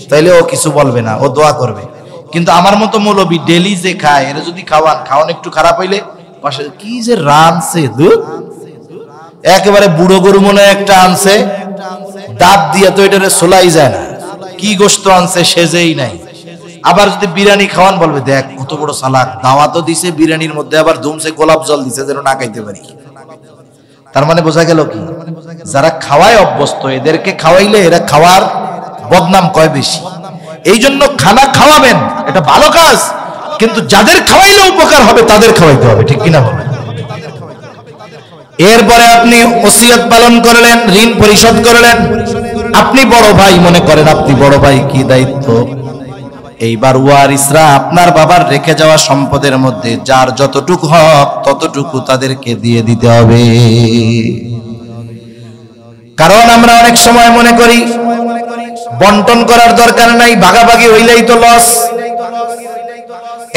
তাইলে ও কিছু বলবে না, ও দোয়া করবে। কিন্তু আমার মতো মৌলবি ডেলি যে খায়, এরা যদি খাওয়ান একটু খারাপ হইলে পাশে কি যে রানছে, দুধ একেবারে বুড়ো গরু মনে একটা আনছে, দাঁত দিয়ে তো এটারে সোলাই যায় না, কি গোশত আনছে সেজেই নাই। আবার যদি বিরিয়ানি খাওয়ান, বলবে দেখ কত বড় সালাক, দাওয়াতও দিছে, বিরিয়ানির মধ্যে আবার ধুমছে গোলাপ জল দিছে যেন না খাইতে পারি। তার মানে বোঝা গেল কি, যারা খাওয়ায় অভ্যস্ত, এদেরকে খাওয়াইলে এরা খাওয়ার বদনাম কয় বেশি। এই জন্য খানা খাওয়াবেন, এটা ভালো কাজ, কিন্তু যাদের খাওয়াইলে উপকার হবে তাদের খাওয়াইতে হবে, ঠিক কিনা বলেন? এরপরে আপনি ওসিয়ত পালন করলেন, ঋণ পরিশোধ করলেন। আপনি বড় ভাই, মনে করেন আপনি বড় ভাই, কি দায়িত্ব? এইবার ওয়ারিসরা আপনার বাবার রেখে যাওয়া সম্পদের মধ্যে যার যতটুকু হক ততটুকু তাদেরকে দিয়ে দিতে হবে। কারণ আমরা অনেক সময় মনে করি বন্টন করার দরকার নাই, ভাগাভাগি হইলেই তো লস।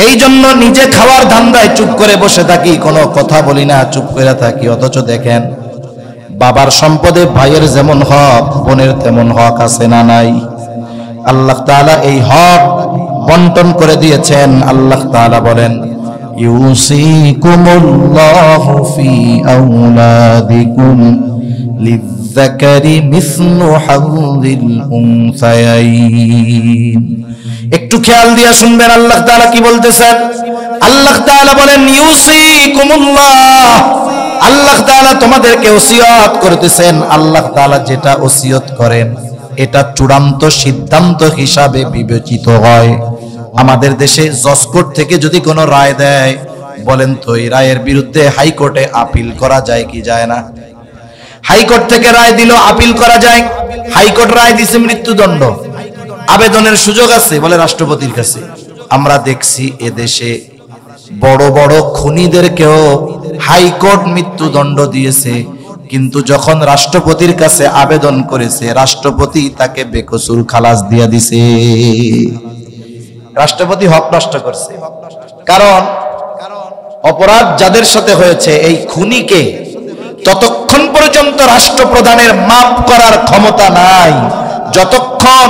এই জন্য নিজে খাওয়ার ধান্দায় চুপ করে বসে থাকি, কোনো কথা বলি না, চুপ করে থাকি। অথচ দেখেন বাবার সম্পদে ভাইয়ের যেমন হক, বোনের তেমন হক আছে না নাই? আল্লাহ তাআলা এই হক বন্টন করে দিয়েছেন। আল্লাহ তাআলা বলেন ইউসিকুমুল্লাহু ফি আওলাদিকুম লিযযাকারি মিসলু হাযযিল উনসায়াইন। একটু খেয়াল দিয়ে শুনবেন আল্লাহ তাআলা কি বলতেছেন। আল্লাহ তাআলা বলেন ইউসিকুমুল্লাহ, আল্লাহ তাআলা তোমাদেরকে ওসিয়ত করতেছেন। আল্লাহ তাআলা যেটা ওসিয়ত করেন এটা চূড়ান্ত সিদ্ধান্ত হিসাবে বিবেচিত হয়। আমাদের দেশে জজ কোর্ট থেকে যদি কোনো রায় দেয়, বলেন তো এই রায়ের বিরুদ্ধে হাইকোর্টে আপিল করা যায় কি যায় না? হাইকোর্ট থেকে রায় দিল, আপিল করা যায়। হাইকোর্ট রায় দিছে মৃত্যুদণ্ড, আবেদনের সুযোগ আছে, বলে রাষ্ট্রপতির কাছে। আমরা দেখছি এদেশে বড় বড় খুনিদেরকেও হাইকোর্ট মৃত্যুদণ্ড দিয়েছে, কিন্তু যখন রাষ্ট্রপতির কাছে আবেদন করেছে, রাষ্ট্রপতি তাকে বেকসুর খালাস দিয়া দিছে। রাষ্ট্রপতি হক নষ্ট করছে। কারণ অপরাধ যাদের সাথে হয়েছে, এই খুনিকে ততক্ষণ পর্যন্ত রাষ্ট্রপ্রধানের মাফ করার ক্ষমতা নাই যতক্ষণ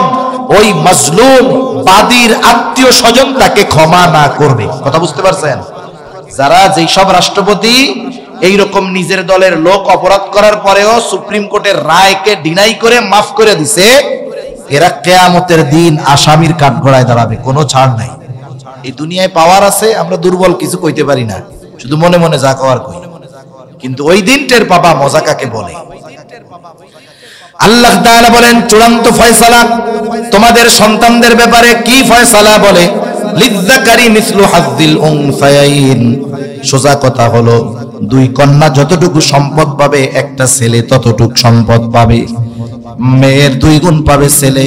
ওই মাজলুম বাদীর আত্মীয় স্বজন তাকে ক্ষমা না করবে। কথা বুঝতে পারছেন? যারা যেই সব রাষ্ট্রপতি এইরকম নিজের দলের লোক অপরাধ করার পরেও সুপ্রিম কোর্টের রায়কে ডিনাই করে মাফ করে দিছে, এরা কিয়ামতের দিন আসামির কাঠগড়ায় দাঁড়াবে, কোনো ছাড় নাই। এই দুনিয়ায় পাওয়ার আছে, আমরা দুর্বল, কিছু কইতে পারি না, শুধু মনে মনে যা কওয়ার কই। কিন্তু ওই দিন টের পাবা মজা কাকে বলে। আল্লাহ তাআলা বলেন চূড়ান্ত ফয়সালা তোমাদের সন্তানদের ব্যাপারে কি ফয়সালা বলে, লিযযাকারি মিসলু হাযযিল উনসায়াইন। সোজা কথা হলো, দুই কন্যা যতটুকু সম্পদ পাবে একটা ছেলে ততটুকু সম্পদ পাবে। মেয়ের 2 গুণ পাবে ছেলে,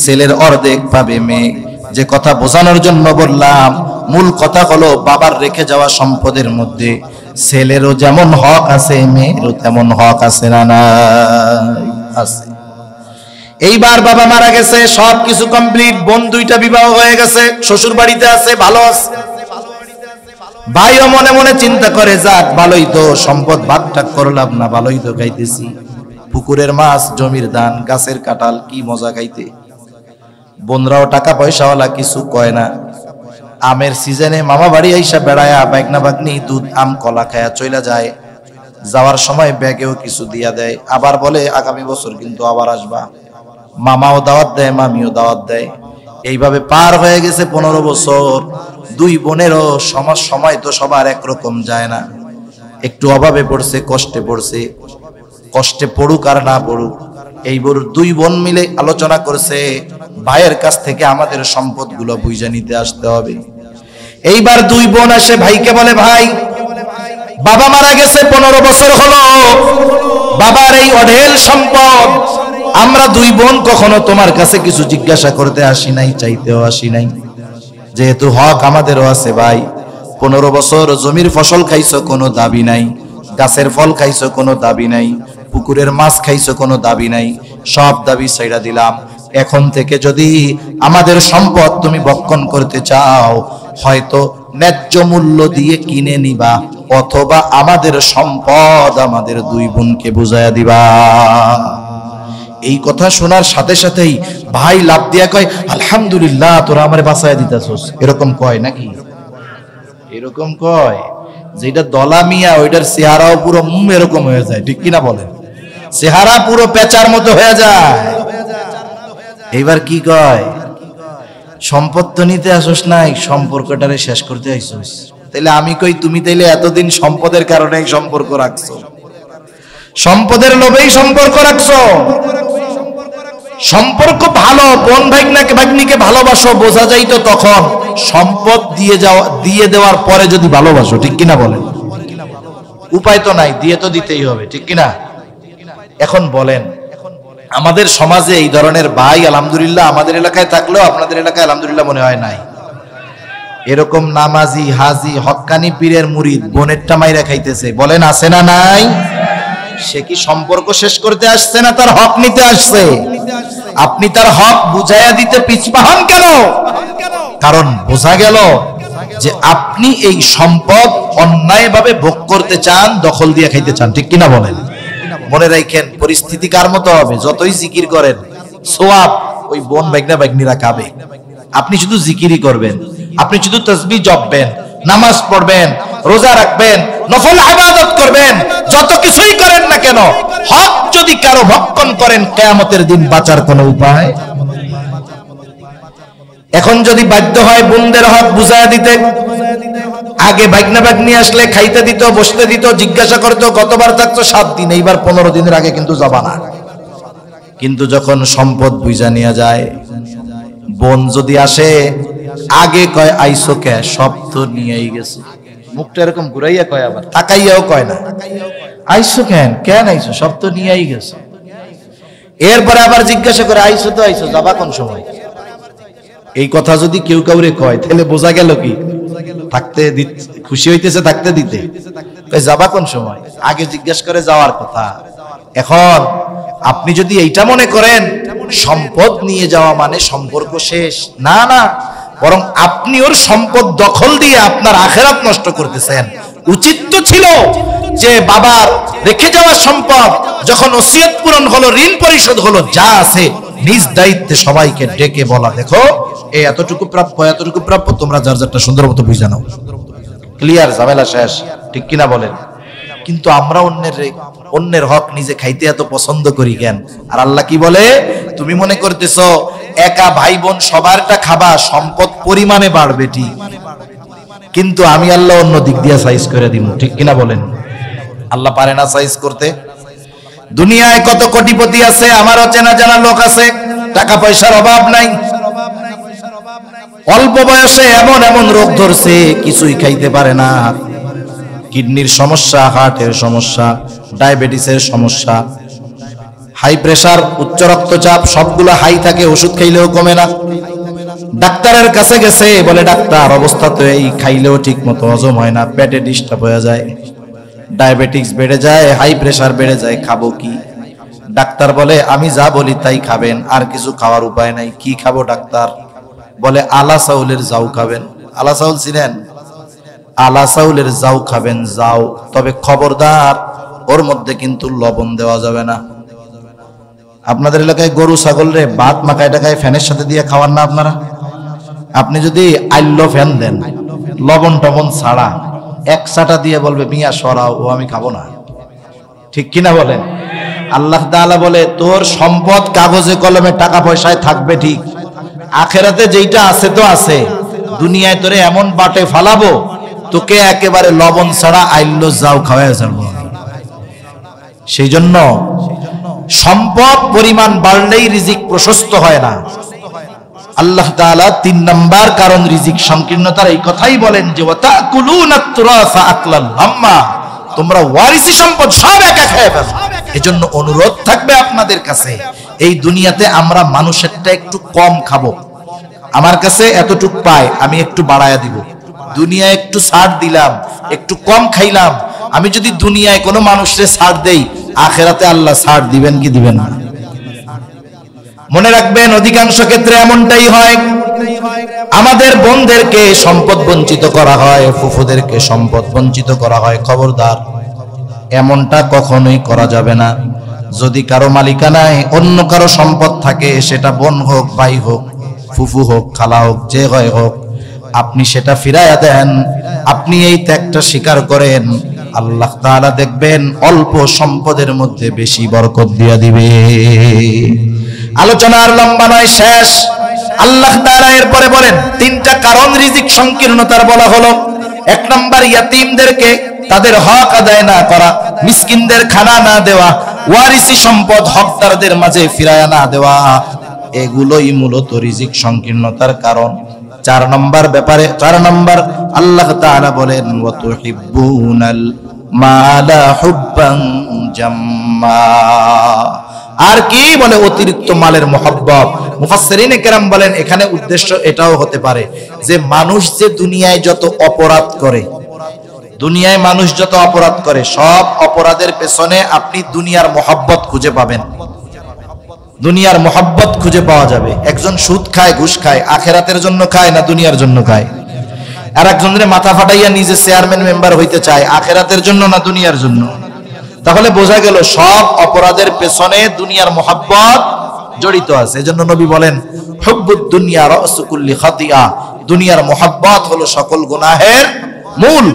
ছেলের অর্ধেক পাবে মেয়ে। যে কথা বোঝানোর জন্য বললাম, মূল কথা হলো বাবার রেখে যাওয়া সম্পদের মধ্যে ছেলেরও যেমন হক আছে মেয়েরও তেমন হক আছে না নাই? আছে। এইবার বাবা মারা গেছে, সব কিছু কমপ্লিট, বোন 2টা বিবাহ হয়ে গেছে, শ্বশুর বাড়িতে আছে, ভালো আছে। ভাইও মনে মনে চিন্তা করে, যাক ভালোই তো, সম্পদ ভাগটাক করলাম না, ভালোই তো খাইতেছি, পুকুরের মাছ, জমির ধান, গাছের কাঁঠাল, কি মজা খাইতে। বোনরাও টাকা পয়সাওয়ালা, কিছু কয় না। আমের সিজনে মামা বাড়ি আইসা বেড়ায়া বাইকনা বাগনি দুধ আম কলা খায়া চইলা যায়। যাওয়ার সময় ব্যাগেও কিছু দিয়া দেয়, আবার বলে আগামী বছর কিন্তু আবার আসবা। মামাও দাওয়াত দেয়, মামিও দাওয়াত দেয়। এইভাবে পার হয়ে গেছে 15 বছর। 2 বোনেরও সময় তো সবার একরকম যায় না। একটু অভাবে পড়ছে, কষ্টে পড়ছে, কষ্টে পড়ুক আর না পড়ুক, এইবার 2 বোন মিলে আলোচনা করছে ভাইয়ের কাছ থেকে আমাদের সম্পদগুলো বুঝে নিতে আসতে হবে। এইবার 2 বোন আসে ভাইকে বলে, ভাই বাবা মারা গেছে 15 বছর হলো, বাবার এই অঢেল সম্পদ আমরা 2 বোন কখনো তোমার কাছে কিছু জিজ্ঞাসা করতে আসি নাই, চাইতেও আসি নাই। যেহেতু হক আমাদেরও আছে ভাই, 15 বছর জমির ফসল খাইছো, কোনো দাবি নাই, গাছের ফল খাইছো, কোনো দাবি নাই, পুকুরের মাছ খাইছো, কোনো দাবি নাই, সব দাবি ছাইড়া দিলাম। এখন থেকে যদি আমাদের সম্পদ তুমি ভক্ষণ করতে চাও, হয়তো ন্যায্য মূল্য দিয়ে কিনে নিবা, অথবা আমাদের সম্পদ আমাদের 2 বোনকে বুঝাইয়া দিবা। এই কথা শোনার সাথে সাথেই ভাই লাভ দিয়া কয়, আলহামদুলিল্লাহ তোরা আমারে বাঁচাইয়া দিতাছস। এরকম কয় নাকি? এরকম কয়। যেটা দলা মিয়া, ওইটার চেহারাও পুরো এরকম হয়ে যায়, ঠিক কিনা বলেন? চেহারা পুরো পেঁচার মতো হয়ে যায়। এইবার কি কয়, সম্পদ তো নিতে আসস নাই, সম্পর্কটারে শেষ করতে আইসস। তাইলে আমি কই, তুমি তাইলে এতদিন সম্পদের কারণে সম্পর্ক রাখছো, সম্পদের লোভেই সম্পর্ক রাখছো। সম্পর্ক ভালো, বোন ভাগ্নিকে ভালোবাসো, বোঝা যাইতো তখন সম্পদ দিয়ে দেওয়ার পরে যদি ভালোবাসো, ঠিক কিনা বলেন? উপায় তো নাই, দিয়ে তো দিতেই হবে, ঠিক কিনা? এখন বলেন, আমাদের সমাজে এই ধরনের ভাই আলহামদুলিল্লাহ আমাদের এলাকায় থাকলেও আপনাদের এলাকায় আলহামদুলিল্লাহ মনে হয় নাই। এরকম নামাজি হাজি হক্কানি পীরের মুরিদ বোনেরটা মাইরা খাইতেছে, বলেন আছে না নাই? সে কি সম্পর্ক শেষ করতে আসছে না তার হক নিতে আসছে? আপনি তার হক বুঝাইয়া দিতে পিছপা হন কেন? কারণ বোঝা গেল যে আপনি এই সম্পদ অন্যায়ভাবে ভোগ করতে চান, দখল দিয়ে খাইতে চান, ঠিক কিনা বলেন? মনে রাখেন, পরিস্থিতি কার মতো হবে, যতই জিকির করেন সোয়াব ওই বোন ভাগ্নিরা খাবে। আপনি শুধু জিকিরই করবেন, আপনি শুধু তাসবিহ জপবেন, নামাজ পড়বেন, রোজা রাখবেন, নফল ইবাদত করবেন, যত কিছুই করেন না কেন, হক যদি কারো ভক্ষণ করেন, কিয়ামতের দিন বাঁচার কোনো উপায়। এখন যদি বাধ্য হয় বোনদের হক বুঝাইয়া দিতে, আগে ভাগ্নি আসলে খাইতে দিত, বসতে দিত, জিজ্ঞাসা করতো গতবার থাকতো 7 দিন, এইবার 15 দিনের আগে কিন্তু যাবা না। কিন্তু যখন সম্পদ বুঝা নিয়ে যায়, বোন যদি আসে আগে কয় আইসো কে, সব তো নিয়েই গেছে। মুখটা এরকম ঘুরাইয়া কয়, আবার তাকাইয়াও কয় না, আইসো কেন আইসো, সব তো নিয়েই গেছে। এরপরে আবার জিজ্ঞাসা করে, আইসো তো আইসো, যাবা কোন সময়? এই কথা যদি কেউ কাউরে কয়, তাহলে বোঝা গেল কি থাকতে খুশি হইতেছে থাকতে দিতে, যাবা কোন সময়? আগে জিজ্ঞাসা করে যাওয়ার কথা। এখন আপনি যদি এইটা মনে করেন সম্পদ নিয়ে যাওয়া মানে সম্পর্ক শেষ, না না, বরং আপনি ওর সম্পদ দখল দিয়ে আপনার আখিরাত নষ্ট করতেছেন। উচিত তো ছিল যে বাবার রেখে যাওয়া সম্পদ যখন ওসিয়ত পূরণ হলো, ঋণ পরিশোধ হলো, যা আছে নিজ দায়িত্বে সবাইকে ডেকে বলা, দেখো এই এতটুকু প্রাপ্য, এতটুকু প্রাপ্য, তোমরা যার যারটা সুন্দর মতো বুঝে নাও, ক্লিয়ার, ঝামেলা শেষ। ঠিক কিনা বলেন? কিন্তু আমরা অন্যের হক নিজে খাইতে এত পছন্দ করি কেন? আর আল্লাহ কি বলে? তুমি মনে করতেছো একা ভাই বোন সবারটা খাবা, সম্পদ পরিমাণে বাড়বে ঠিক, কিন্তু আমি আল্লাহ অন্য দিক দিয়ে সাইজ করে দিব। ঠিক কিনা বলেন? আল্লাহ পারে না সাইজ করতে? দুনিয়ায় কত কোটিপতি আছে, আমারও চেনা জানা লোক আছে, টাকা পয়সার অভাব নাই, অল্প বয়সে এমন এমন রোগ ধরছে কিছুই খাইতে পারে না, কিডনির সমস্যা, হার্টের সমস্যা, ডায়াবেটিসের সমস্যা, হাই প্রেসার, উচ্চ রক্তচাপ, সবগুলো হাই থাকে, ওষুধ খাইলেও কমে না। ডাক্তারের কাছে গেছে, বলে ডাক্তার অবস্থা তো এই, খাইলেও ঠিক মতো হজম হয় না, পেটে ডিস্টার্ব হয়ে যায়, ডায়াবেটিস বেড়ে যায়, হাই প্রেসার বেড়ে যায়, খাবো কি? ডাক্তার বলে আমি যা বলি তাই খাবেন, আর কিছু খাওয়ার উপায় নাই। কি খাবো ডাক্তার? বলে আলা চাউলের জাউ খাবেন। আলা চাউল চিনেন? আলা চাউলের জাউ খাবেন, যাও, তবে খবরদার ওর মধ্যে কিন্তু লবণ দেওয়া যাবে না। আপনাদের এলাকায় গরু ছাগল রে ভাত মাখায় টাকায় ফ্যানের সাথে দিয়ে খাওয়ান না আপনারা? আপনি যদি আইল্য ফ্যান দেন লবণ টবণ ছাড়া, এক চাটা দিয়ে বলবে মিয়া সরাও, ও আমি খাবো না। ঠিক কিনা বলেন? আল্লাহ তাআলা বলে তোর সম্পদ কাগজে কলমে টাকা পয়সায় থাকবে ঠিক, আখেরাতে যেইটা আছে তো আছে, দুনিয়ায় তোরে এমন বাটে ফালাবো তোকে একেবারে লবণ ছাড়া আইল্য যাও খাওয়ায় ছাড়বো। সেই জন্য সম্পদ পরিমাণ বাড়লেই রিজিক প্রশস্ত হয় না। আল্লাহ তাআলা ৩ নাম্বার কারণ রিজিক সংকীর্ণতার এই কথাই বলেন যে ওয়াতাকুলুনাত তুরাসা আকলাল লাম্মা, তোমরা ওয়ারিসি সম্পদ সব একা খেয়ে ফেলো। এজন্য অনুরোধ থাকবে আপনাদের কাছে, এই দুনিয়াতে আমরা মানুষেরটা একটু কম খাবো, আমার কাছে এতটুক পায় আমি একটু বাড়ায়া দিব, দুনিয়ায় একটু ছাড় দিলাম, একটু কম খাইলাম। আমি যদি দুনিয়ায় কোনো মানুষের ছাড় দেই, আখেরাতে আল্লাহ ছাড় দিবেন কি দিবেন না? মনে রাখবেন অধিকাংশ ক্ষেত্রে এমনটাই হয়। আমাদের বোনদেরকে সম্পদ বঞ্চিত করা হয়, ফুফুদেরকে সম্পদ বঞ্চিত করা হয়। খবরদার, এমনটা কখনোই করা যাবে না। যদি কারো মালিকানায় অন্য কারো সম্পদ থাকে, সেটা বোন হোক, ভাই হোক, ফুফু হোক, খালা হোক, যে হয় হোক, আপনি সেটা ফিরাইয়া দেন, আপনি এই ত্যাগটা স্বীকার করেন, আল্লাহ তাআলা দেখবেন অল্প সম্পদের মধ্যে বেশি বরকত দিয়া দিবে। আলোচনা আর লম্বা নয়, শেষ। আল্লাহ তাআলা এরপরে বলেন 3টা কারণ রিজিক সংকীর্ণতার বলা হলো। 1 নাম্বার ইয়াতীমদেরকে তাদের হক আদায় না করা, মিসকিনদের খানা না দেওয়া, ওয়ারিসি সম্পদ হকদারদের মাঝে ফিরায়া না দেওয়া, এগুলোই মূলত রিজিক সংকীর্ণতার কারণ। 4 নম্বর ব্যাপারে 4 নম্বর আল্লাহ তাআলা বলেন ওয়া তুহিব্বুনাল মালা হুব্বান জাম্মা। আর কি বলে? অতিরিক্ত মালের মহব্বত। মুফাসসিরিনে কেরাম বলেন এখানে উদ্দেশ্য এটাও হতে পারে যে মানুষ যে দুনিয়ায় যত অপরাধ করে, দুনিয়ায় মানুষ যত অপরাধ করে, সব অপরাধের পেছনে আপনি দুনিয়ার মহব্বত খুঁজে পাবেন, দুনিয়ার মহব্বত খুঁজে পাওয়া যাবে। একজন সুদ খায়, ঘুষ খায়, আখেরাতের জন্য খায় না দুনিয়ার জন্য খায়? আর একজনের মাথা ফাটাইয়া নিজে চেয়ারম্যান মেম্বার হইতে চায়, আখেরাতের জন্য না দুনিয়ার জন্য? তাহলে বোঝা গেল সব অপরাধের পেছনে দুনিয়ার মহব্বত জড়িত আছে। এজন্য নবী বলেন হুব্বুদ দুনিয়া রাসু কুল্লি খাতিয়া, দুনিয়ার মহব্বত হলো সকল গুনাহের মূল।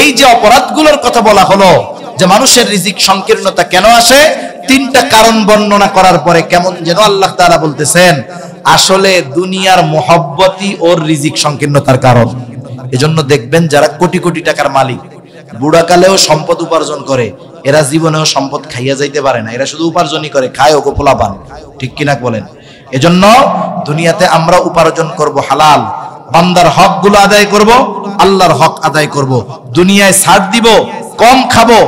এই যে অপরাধগুলোর কথা বলা হলো, যে মানুষের রিজিক সংকীর্ণতা কেন আসে, 3টা কারণ বর্ণনা করার পরে কেমন যেন আল্লাহ তাআলা বলতেছেন আসলে দুনিয়ার মহব্বতই ওর রিজিক সংকীর্ণতার কারণ। এজন্য দেখবেন যারা কোটি কোটি টাকার মালিক, বুড়াকালেও সম্পদ উপার্জন করে, এরা জীবনেও সম্পদ খাইয়া যাইতে পারে না, এরা শুধু উপার্জনই করে, খায় ও গোপলা পান। ঠিক কিনা বলেন? এজন্য দুনিয়াতে আমরা উপার্জন করব হালাল, বান্দার হক গুলো আদায় করব, আল্লাহর হক আদায় করব, দুনিয়ায় ছাড় দিব, কম খাবো,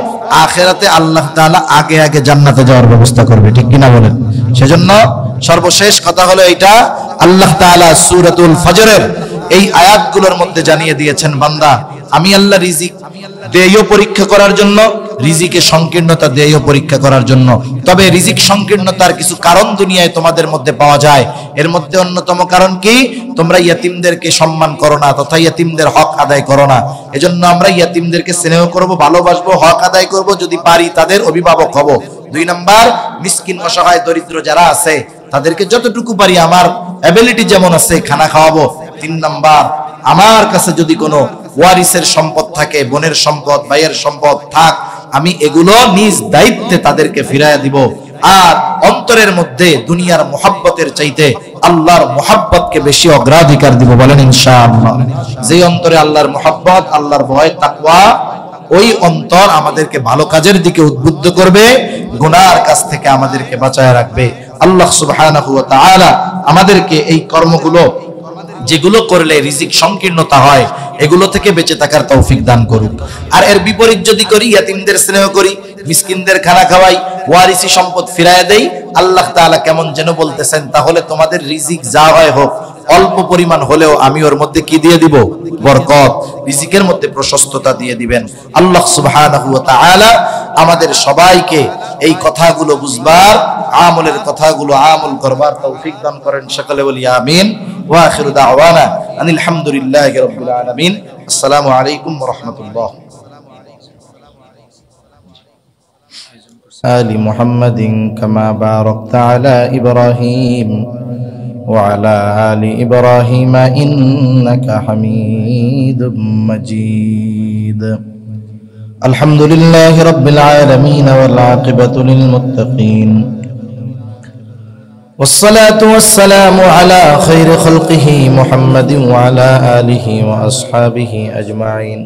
আখেরাতে আল্লাহ তাআলা আগে আগে জান্নাতে যাওয়ার ব্যবস্থা করবে। ঠিক কিনা বলেন? সেজন্য সর্বশেষ কথা হলো এইটা, আল্লাহ তাআলা সূরাতুল ফজরের এই আয়াতগুলোর মধ্যে জানিয়ে দিয়েছেন বান্দা আমি আল্লাহ রিজিক দেহও পরীক্ষা করার জন্য, রিজিকের সংকীর্ণতা দেহও পরীক্ষা করার জন্য। তবে রিজিক সংকীর্ণতার কিছু কারণ দুনিয়ায় তোমাদের মধ্যে পাওয়া যায়। এর মধ্যে অন্যতম কারণ কি? তোমরা ইয়াতিমদেরকে সম্মান করো না, তথা ইয়াতিমদের হক আদায় করো না। এজন্য আমরা ইয়াতিমদেরকে স্নেহ করব, ভালোবাসবো, হক আদায় করব, যদি পারি তাদের অভিভাবক হব। 2 নাম্বার, মিসকিন অসহায় দরিদ্র যারা আছে তাদেরকে যতটুকু পারি আমার অ্যাবিলিটি যেমন আছে খানা খাওয়াবো। 3 নাম্বার, আমার কাছে যদি কোনো ওয়ারিসের সম্পদ থাকে, বোনের সম্পদ, ভাইয়ের সম্পদ থাক, আমি এগুলো নিজ দায়িত্বে তাদেরকে ফিরাইয়া দিব। আর অন্তরের মধ্যে দুনিয়ার মোহাব্বতের চাইতে আল্লাহর মোহাব্বতকে বেশি অগ্রাধিকার দিব। বলেন ইনশাআল্লাহ। যে অন্তরে আল্লাহর মোহাব্বত, আল্লাহর ভয়, তাকওয়া, ওই অন্তর আমাদেরকে ভালো কাজের দিকে উদ্বুদ্ধ করবে, গুনার কাছ থেকে আমাদেরকে বাঁচায় রাখবে। আল্লাহ সুবহানাহু ওয়া তাআলা আমাদেরকে এই কর্মগুলো যেগুলো করলে রিজিক সংকীর্ণতা হয় এগুলো থেকে বেঁচে থাকার তৌফিক দান করুক। আর এর বিপরীত যদি করি, ইয়াতিমদের স্নেহ করি, মিসকিনদের খানা খাওয়াই, ওয়ারিসি সম্পদ ফিরায় দেই, আল্লাহ তাআলা কেমন যেন বলতেছেন, তাহলে তোমাদের রিজিক যা হয় হোক, অল্প পরিমাণ হলেও আমি ওর মধ্যে কি দিয়ে দিব? বরকত, রিজিকের মধ্যে প্রশস্ততা দিয়ে দিবেন। আল্লাহ সুবহানাহু ওয়া তাআলা আমাদের সবাইকে এই কথাগুলো বুঝবার, আমলের কথাগুলো আমল করবার তৌফিক দান করেন। সকলে বলি আমিন। ওয়া আখিরু দাওয়ানা আনিল হামদুলিল্লাহি রাব্বিল আলামিন। আসসালামু আলাইকুম ওয়া রাহমাতুল্লাহ। আলি মুহাম্মাদিন কামা বারাকতা আলা ইব্রাহিম وعلى آل إبراهيم إنك حميد مجيد. الحمد لله رب العالمين والعاقبة للمتقين والصلاة والسلام على خير خلقه محمد وعلى آله وأصحابه أجمعين.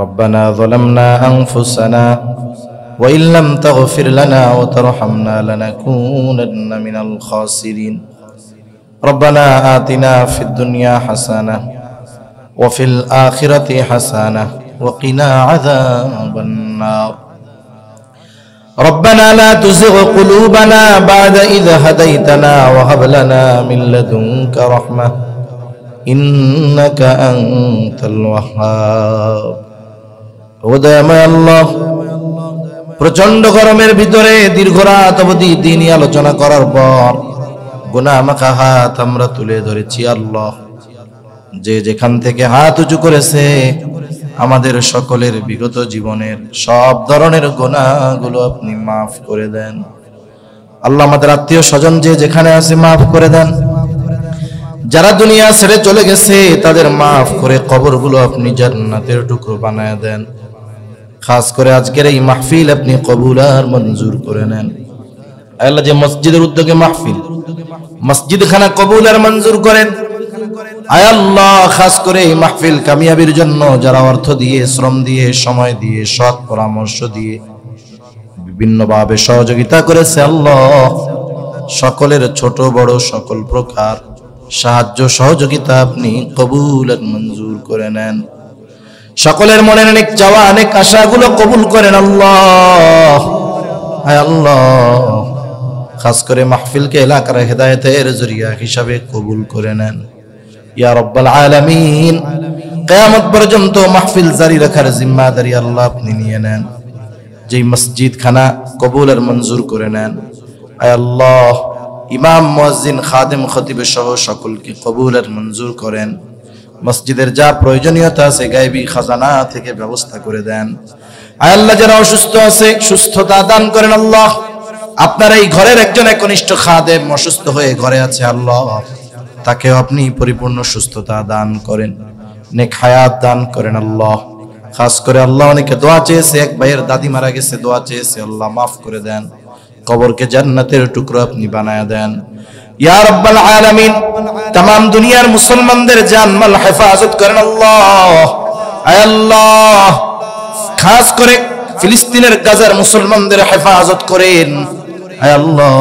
ربنا ظلمنا أنفسنا وإن لم تغفر لنا وترحمنا لنكونن من الخاسرين. ربنا آتنا في الدنيا حسنة وفي الآخرة حسنة وقنا عذاب النار. ربنا لا تزغ قلوبنا بعد إذ هديتنا وهب لنا من لدنك رحمة إنك أنت الوهاب. ودائما الله প্রচন্ড গরমের ভিতরে দীর্ঘ রাত অবধি দিনই আলোচনা করার পর গুনাহ মাখা হাত আমরা তুলে ধরেছি। আল্লাহ, যে যেখান থেকে হাত উঁচু করেছে আমাদের সকলের বিগত জীবনের সব ধরনের গুনাহগুলো আপনি মাফ করে দেন। আল্লাহ, আমাদের আত্মীয় স্বজন যে যেখানে আছে মাফ করে দেন। যারা দুনিয়া ছেড়ে চলে গেছে তাদের মাফ করে কবরগুলো আপনি জান্নাতের টুকরো বানায় দেন। খাস করে আজকের এই মাহফিল আপনি কবুল আর মঞ্জুর করে নেন। আল্লাহ, যে মসজিদের উদ্যোগে মাহফিল, মসজিদ খানা কবুল আর মঞ্জুর করেন। আয় আল্লাহ, খাস করে এই মাহফিল কামিয়াবির জন্য যারা অর্থ দিয়ে, শ্রম দিয়ে, সময় দিয়ে, সৎ পরামর্শ দিয়ে বিভিন্নভাবে সহযোগিতা করেছে, আল্লাহ সকলের ছোট বড় সকল প্রকার সাহায্য সহযোগিতা আপনি কবুল আর মঞ্জুর করে নেন। সকলের মনের অনেক চাওয়া, অনেক আশাগুলো কবুল করেন আল্লাহ। আয় আল্লাহ, খাস করে মাহফিলকে এলাকার হেদায়েতের জরিয়া হিসাবে কবুল করে নেন ইয়া রাব্বাল আলামিন। কিয়ামত পর্যন্ত মাহফিল জারি রাখার জিম্মাদারি আল্লাহ আপনি নিয়ে নেন। যেই মসজিদ খানা কবুল আর মঞ্জুর করে নেন। আয় আল্লাহ, ইমাম, মুয়াজ্জিন, খাদেম, খতিব সহ সকলকে কবুল আর মঞ্জুর করেন। মসজিদের যা প্রয়োজনীয়তা আছে গায়বী খাজানা থেকে ব্যবস্থা করে দেন। আয় আল্লাহ, যারা অসুস্থ আছে সুস্থতা দান করেন আল্লাহ। আপনার এই ঘরের একজন একনিষ্ঠ খাদেম অসুস্থ হয়ে ঘরে আছে, আল্লাহ তাকেও আপনি পরিপূর্ণ সুস্থতা দান করেন, নেক হায়াত দান করেন আল্লাহ। খাস করে আল্লাহ, অনেকে দোয়া চেয়েছে, এক ভাইয়ের দাদি মারা গেছে, দোয়া চেয়েছে, আল্লাহ মাফ করে দেন, কবরকে জান্নাতের টুকরো আপনি বানায়া দেন ইয়া রাব্বাল আলামিন। तमाम দুনিয়ার মুসলমানদের জানমাল হেফাজত করেন আল্লাহ। আয় আল্লাহ, খাস করে ফিলিস্তিনের গাজার মুসলমানদের হেফাজত করেন। আয় আল্লাহ,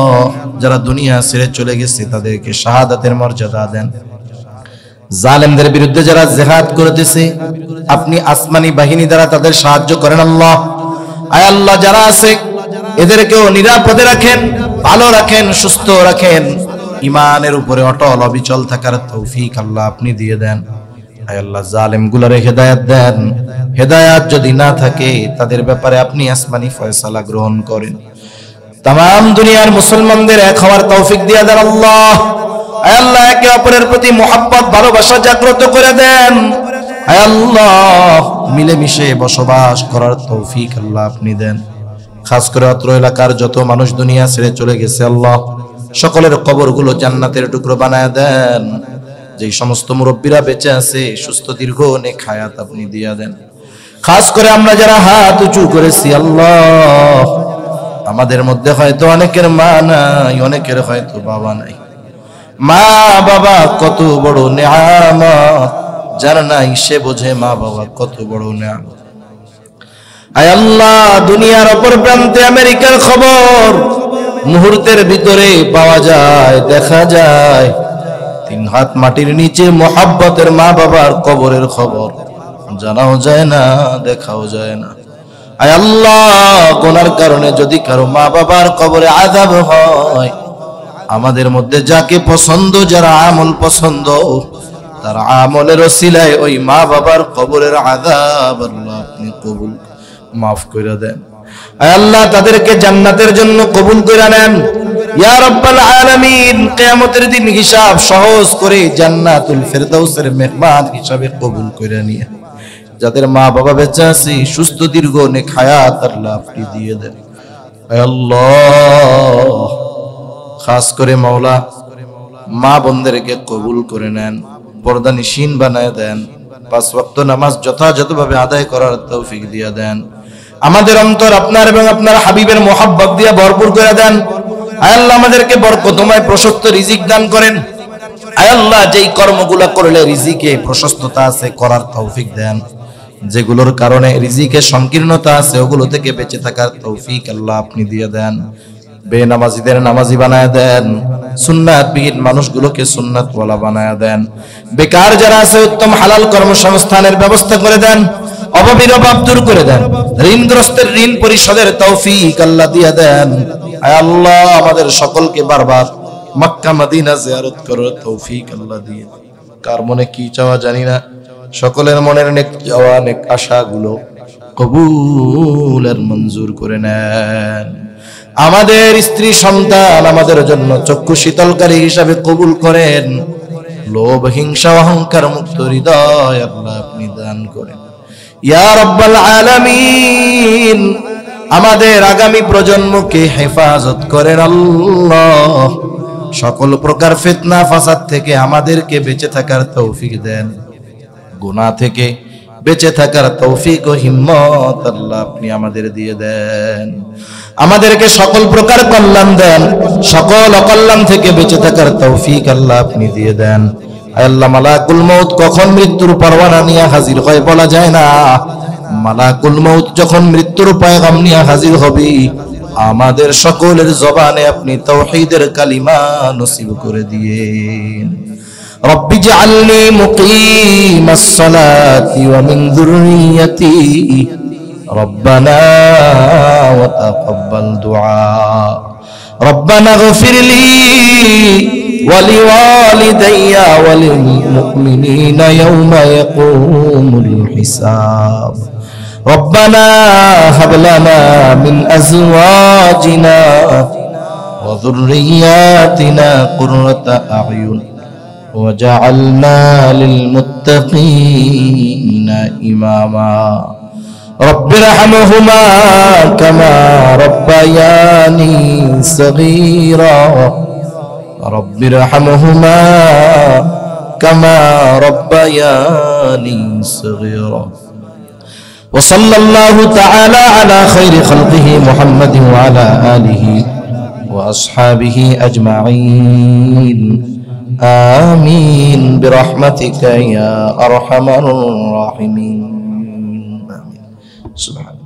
যারা দুনিয়া ছেড়ে চলে গেছে তাদেরকে শাহাদাতের মর্যাদা দেন। জালেমদের বিরুদ্ধে যারা জিহাদ করতেছে আপনি আসমানি বাহিনী দ্বারা তাদের সাহায্য করেন আল্লাহ। আয় আল্লাহ, যারা আছে এদেরকেও নিরাপদে রাখেন, ভালো রাখেন, সুস্থ রাখেন, ইমানের উপরে অটল অবিচল থাকার তৌফিক আল্লাহ আপনি দিয়ে দেন। আয় আল্লাহ, জালেমগুলোর হেদায়েত দেন, হেদায়াত যদি না থাকে তাদের ব্যাপারে আপনি আসমানি ফয়সালা গ্রহণ করেন। তাম দুনিয়ার মুসলমানদের এক হওয়ার তৌফিক দিয়ে দেন আল্লাহ। আয় আল্লাহ, একে অপরের প্রতি মুহাব্বত ভালোবাসা জাগ্রত করে দেন। আয় আল্লাহ, মিলেমিশে বসবাস করার তৌফিক আল্লাহ আপনি দেন। খাস করে অত্র এলাকার যত মানুষ দুনিয়া ছেড়ে চলে গেছে আল্লাহ, সকলের কবরগুলো জান্নাতের টুকরো বানায় দেন। যেই সমস্ত মুরব্বীরা বেঁচে আছে, সুস্থ দীর্ঘ অনেক হায়াত আপনি দিয়া দেন। খাস করে আমরা যারা হাত উঁচু করেছি আল্লাহ, আমাদের মধ্যে হয়তো অনেকের মা নাই, অনেকের হয়তো বাবা নাই। মা বাবা কত বড় নেয়ামত, যার নাই সে বোঝে মা বাবা কত বড় নেয়ামত। আয় আল্লাহ, দুনিয়ার অপর প্রান্তে আমেরিকার খবর মুহূর্তের ভিতরে পাওয়া যায়, দেখা যায়। 3 হাত মাটির নিচে মোহাব্বতের মা বাবার কবরের খবর জানাও যায় না, দেখাও যায় না। আয় আল্লাহ, গুনার কারণে যদি কারো মা বাবার কবরে আযাব হয়, আমাদের মধ্যে যাকে পছন্দ, যারা আমল পছন্দ, তার আমলের ওসিলায় ওই মা বাবার কবরের আযাব আল্লাহ আপনি কবুল মাফ করে দেন। আয় আল্লাহ, তাদেরকে জান্নাতের জন্য কবুল করে নেন ইয়া রাব্বাল আলামিন। কিয়ামতের দিন হিসাব সহজ করে জান্নাতুল ফেরদাউসের মেহমান হিসাবে কবুল করে নিয়ে যাদের মা বাবা বেঁচে আছে, সুস্থ দীর্ঘ নেক হায়াত আল্লাহ আপনি দিয়ে দেন। আয় আল্লাহ, খাস করে মাওলা মা বোনদেরকে কবুল করে নেন, পর্দা নিশিন বানায় দেন, 5 ওয়াক্ত নামাজ যথাযথভাবে আদায় করার তৌফিক দিয়ে দেন। আমাদের অন্তর আপনার এবং আপনার হাবিবের মোহাব্বত দিয়ে ভরপুর করে দেন। আয় আল্লাহ, আমাদেরকে বরকতময় প্রশস্ত রিজিক দান করেন। আয় আল্লাহ, যেই কর্মগুলো করলে রিজিকে প্রশস্ততা আছে করার তৌফিক দেন, যেগুলোর কারণে রিজিকে সংকীর্ণতা আছে ওগুলো থেকে বেঁচে থাকার তৌফিক আল্লাহ আপনি দিয়ে দেন। বেনামাজিদের নামাজি বানায় দেন, সুন্নাতবিহীন মানুষগুলোকে সুন্নাতওয়ালা বানায় দেন। বেকার যারা আছে উত্তম হালাল কর্মসংস্থানের ব্যবস্থা করে দেন, অভাবীর অভাব দূর করে দেন, ঋণগ্রস্তের ঋণ পরিশোধের তৌফিক আল্লাহ দিয়ে দেন। আয় আল্লাহ, আমাদের সকলকে বারবার মক্কা মদিনা জিয়ারত করার তৌফিক আল্লাহ দিয়ে। কার মনে কি চাওয়া জানি না, সকলের মনের নেক চাওয়া নেক আশাগুলো কবুল আর মঞ্জুর করে নেন। আমাদের স্ত্রী সন্তান আমাদের জন্য চক্ষু শীতলকারী হিসাবে কবুল করেন। লোভ হিংসা অহংকার মুক্ত হৃদয় আল্লাহ আপনি দান করেন ইয়া রাব্বাল আলামিন। আমাদের আগামী প্রজন্মকে হেফাজত করেন আল্লাহ। সকল প্রকার ফিতনা ফাসাদ থেকে আমাদেরকে বেঁচে থাকার তৌফিক দেন, গুনাহ থেকে বেঁচে থাকার তৌফিক ও হিম্মত আল্লাহ আপনি আমাদের দিয়ে দেন। আমাদেরকে সকল প্রকার কল্যাণ দেন, সকল অকল্যাণ থেকে বেঁচে থাকার তৌফিক আল্লাহ আপনি দিয়ে দেন। আল্লাহ, মালাকুল মউত কখন মৃত্যুর পরওয়ানা নিয়ে হাজির হয় বলা যায় না। মালাকুল মউত যখন মৃত্যুর পয়গাম নিয়ে হাজির হবে, আমাদের সকলের জবানে আপনি তাওহীদের কালিমা নসিব করে দিয়েন। رب اجعلني مقيم الصلاة ومن ذريتي ربنا وتقبل دعاء ربنا اغفر لي ولوالدي وللمؤمنين يوم يقوم الحساب ربنا هب لنا من أزواجنا وذرياتنا قرة أعين وجعلنا للمتقين إماما رب ارحمهما كما ربياني صغيرا رب ارحمهما كما ربياني صغيرا وصلى الله تعالى على خير خلقه محمد وعلى آله وأصحابه أجمعين آمين برحمتك يا أرحم الراحمين. سبحان